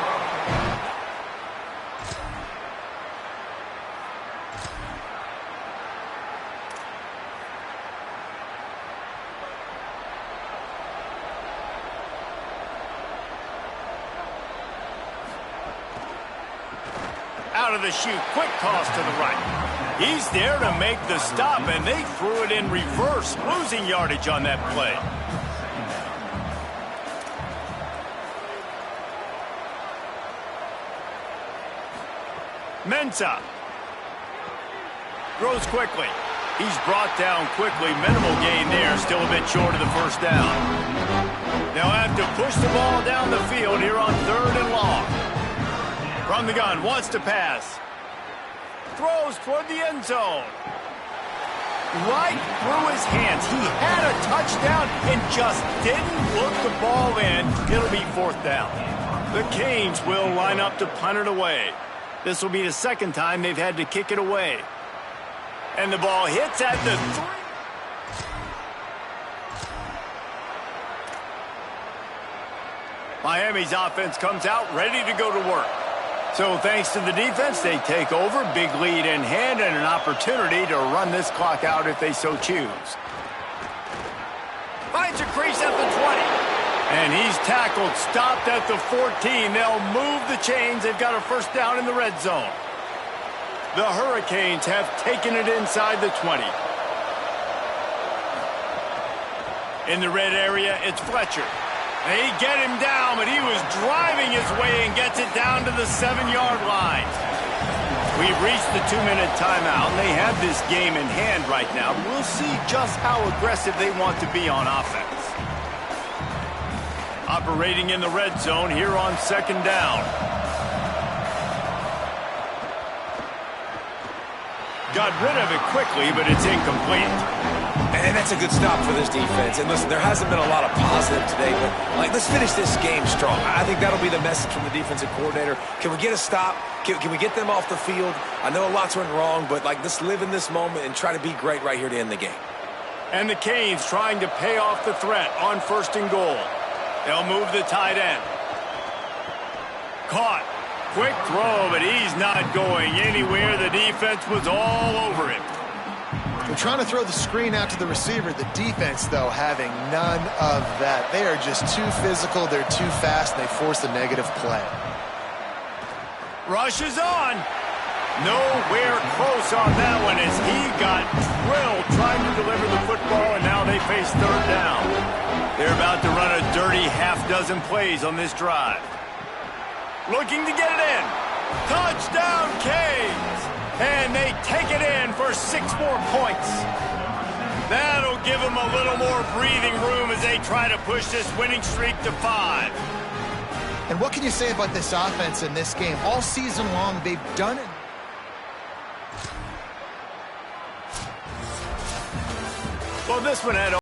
Out of the chute, quick toss to the right. He's there to make the stop, and they threw it in reverse, losing yardage on that play. Mensah throws quickly. He's brought down quickly. Minimal gain there, still a bit short of the first down. They'll have to push the ball down the field here on 3rd and long. From the gun, wants to pass. Throws toward the end zone. Right through his hands. He had a touchdown and just didn't look the ball in. It'll be 4th down. The Canes will line up to punt it away. This will be the second time they've had to kick it away. And the ball hits at the 3. Miami's offense comes out ready to go to work. So thanks to the defense, they take over, big lead in hand, and an opportunity to run this clock out if they so choose. Finds a crease at the 20. And he's tackled, stopped at the 14. They'll move the chains. They've got a first down in the red zone. The Hurricanes have taken it inside the 20. In the red area, it's Fletcher. They get him down, but he was driving his way and gets it down to the 7-yard line. We've reached the 2-minute timeout, and they have this game in hand right now. We'll see just how aggressive they want to be on offense. Operating in the red zone here on 2nd down. Got rid of it quickly, but it's incomplete. And that's a good stop for this defense. And listen, there hasn't been a lot of positive today, but let's finish this game strong. I think that'll be the message from the defensive coordinator. Can we get a stop? Can we get them off the field? I know lots went wrong, but let's live in this moment and try to be great right here to end the game. And the Canes trying to pay off the threat on 1st and goal. They'll move the tight end. Caught. Quick throw, but he's not going anywhere. The defense was all over him. They're trying to throw the screen out to the receiver. The defense, though, having none of that. They are just too physical. They're too fast. And they force a negative play. Rush is on. Nowhere close on that one as he got drilled trying to deliver the football, and now they face 3rd down. They're about to run a dirty half-dozen plays on this drive. Looking to get it in. Touchdown, Canes! And they take it in for 6 more points. That'll give them a little more breathing room as they try to push this winning streak to 5. And what can you say about this offense in this game? All season long, they've done it. Well, this one had